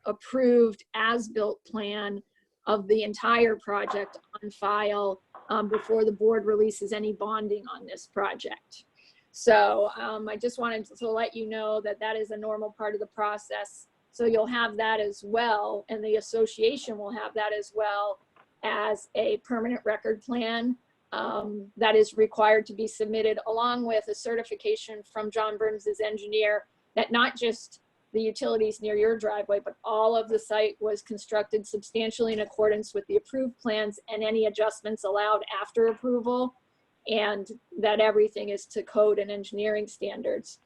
approved as-built plan of the entire project on file before the board releases any bonding on this project. So I just wanted to let you know that that is a normal part of the process. So you'll have that as well, and the association will have that as well as a permanent record plan that is required to be submitted, along with a certification from John Burns's engineer that not just the utilities near your driveway, but all of the site was constructed substantially in accordance with the approved plans and any adjustments allowed after approval, and that everything is to code and engineering standards.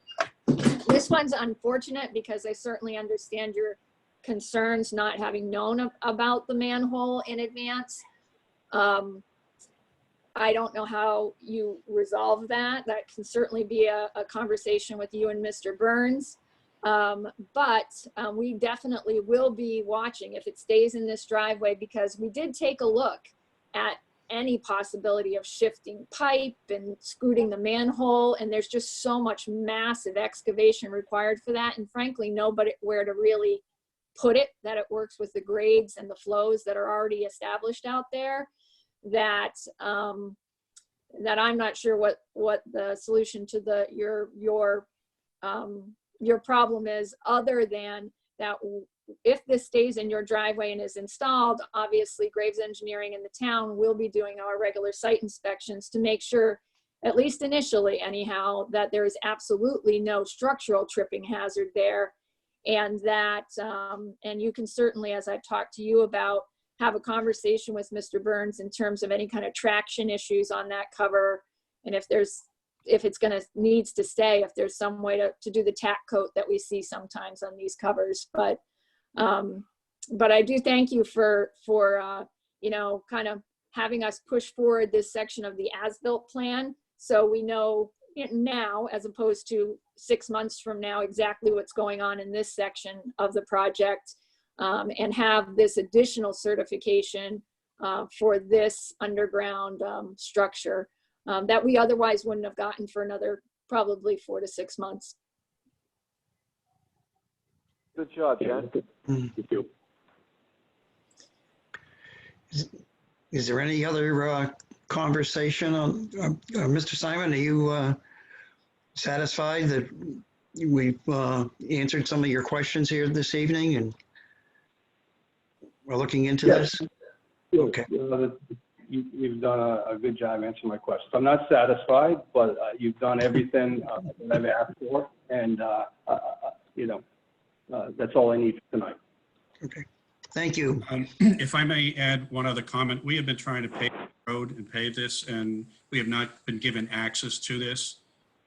This one's unfortunate because I certainly understand your concerns not having known about the manhole in advance. I don't know how you resolve that. That can certainly be a conversation with you and Mr. Burns. But we definitely will be watching if it stays in this driveway, because we did take a look at any possibility of shifting pipe and scooting the manhole, and there's just so much massive excavation required for that, and frankly nobody where to really put it that it works with the grades and the flows that are already established out there, that that I'm not sure what the solution to your problem is, other than that if this stays in your driveway and is installed, obviously Graves Engineering and the town will be doing our regular site inspections to make sure, at least initially anyhow, that there is absolutely no structural tripping hazard there. And that, and you can certainly, as I've talked to you about, have a conversation with Mr. Burns in terms of any kind of traction issues on that cover. And if it's needs to stay, if there's some way to do the tack coat that we see sometimes on these covers. But I do thank you for kind of having us push forward this section of the as-built plan, so we know now, as opposed to 6 months from now, exactly what's going on in this section of the project, and have this additional certification for this underground structure that we otherwise wouldn't have gotten for another probably 4 to 6 months. Good job, Jen. Thank you. Is there any other conversation on, Mr. Simon, are you satisfied that we've answered some of your questions here this evening and we're looking into this? Okay. You've done a good job answering my questions. I'm not satisfied, but you've done everything that I've asked for, and that's all I need tonight. Okay. Thank you. If I may add one other comment, we have been trying to pave the road and pave this, and we have not been given access to this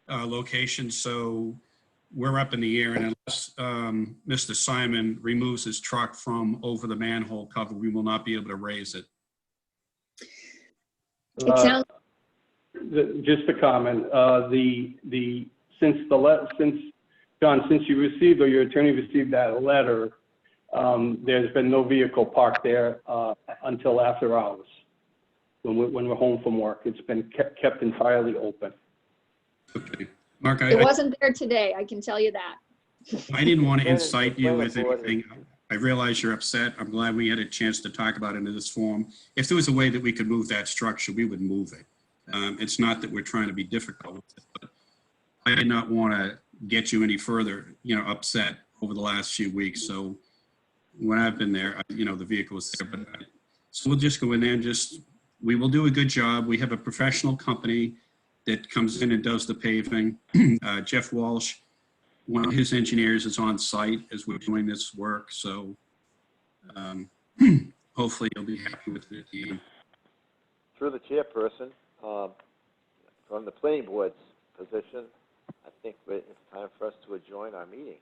location, so we're up in the air, and unless Mr. Simon removes his truck from over the manhole cover, we will not be able to raise it. It sounds, Just a comment, since John, since you received, or your attorney received that letter, there's been no vehicle parked there until after hours. When we're home from work, it's been kept entirely open. Okay. Mark, it wasn't there today, I can tell you that. I didn't want to incite you with anything. I realize you're upset. I'm glad we had a chance to talk about it in this form. If there was a way that we could move that structure, we would move it. It's not that we're trying to be difficult with it, but I did not want to get you any further, upset over the last few weeks. So when I've been there, the vehicle was there, but so we'll just go in there and we will do a good job. We have a professional company that comes in and does the paving. Jeff Walsh, one of his engineers, is on site as we're doing this work. So hopefully you'll be happy with the team. Through the chairperson, from the planning board's position, I think it's time for us to adjourn our meeting.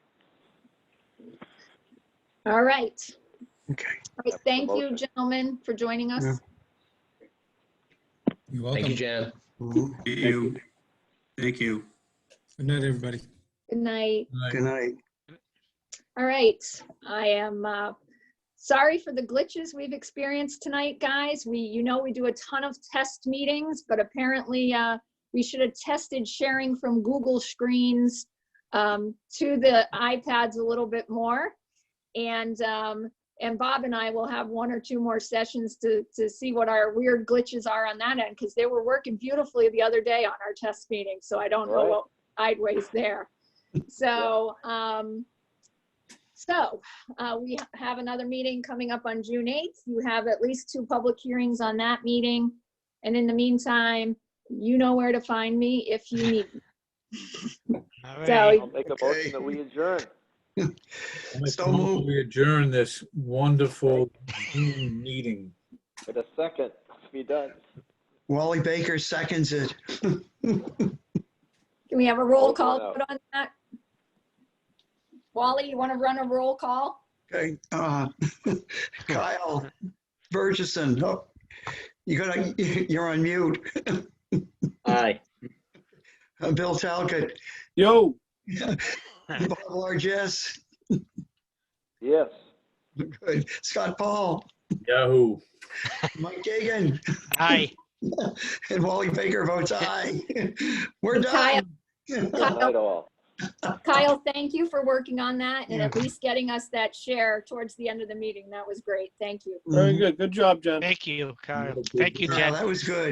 All right. Okay. All right, thank you, gentlemen, for joining us. Yeah. You're welcome. Thank you, Jan. Thank you. Thank you. Good night, everybody. Good night. Good night. All right, I am sorry for the glitches we've experienced tonight, guys. We do a ton of test meetings, but apparently we should have tested sharing from Google screens to the iPads a little bit more. And Bob and I will have one or two more sessions to see what our weird glitches are on that end, because they were working beautifully the other day on our test meeting. So I don't know what sideways there. So, we have another meeting coming up on June 8th. You have at least 2 public hearings on that meeting. And in the meantime, you know where to find me if you need me. All right. So, I'll make a motion that we adjourn. So We adjourn this wonderful Zoom meeting. In a second, be done. Wally Baker seconds it. can we have a roll call vote on that? Wally, you want to run a roll call? Okay. Kyle Burgess,on oh, you're on mute. Aye. Bill Talcott. Yo. Bob Largess. Yes. Good. Scott Paul. Yahoo. Mike Gagan. Aye. And Wally Baker votes aye. We're done. Kyle, thank you for working on that and at least getting us that share towards the end of the meeting. That was great. Thank you. Very good. Good job, John. Thank you, Kyle. Thank you, Jen. That was good.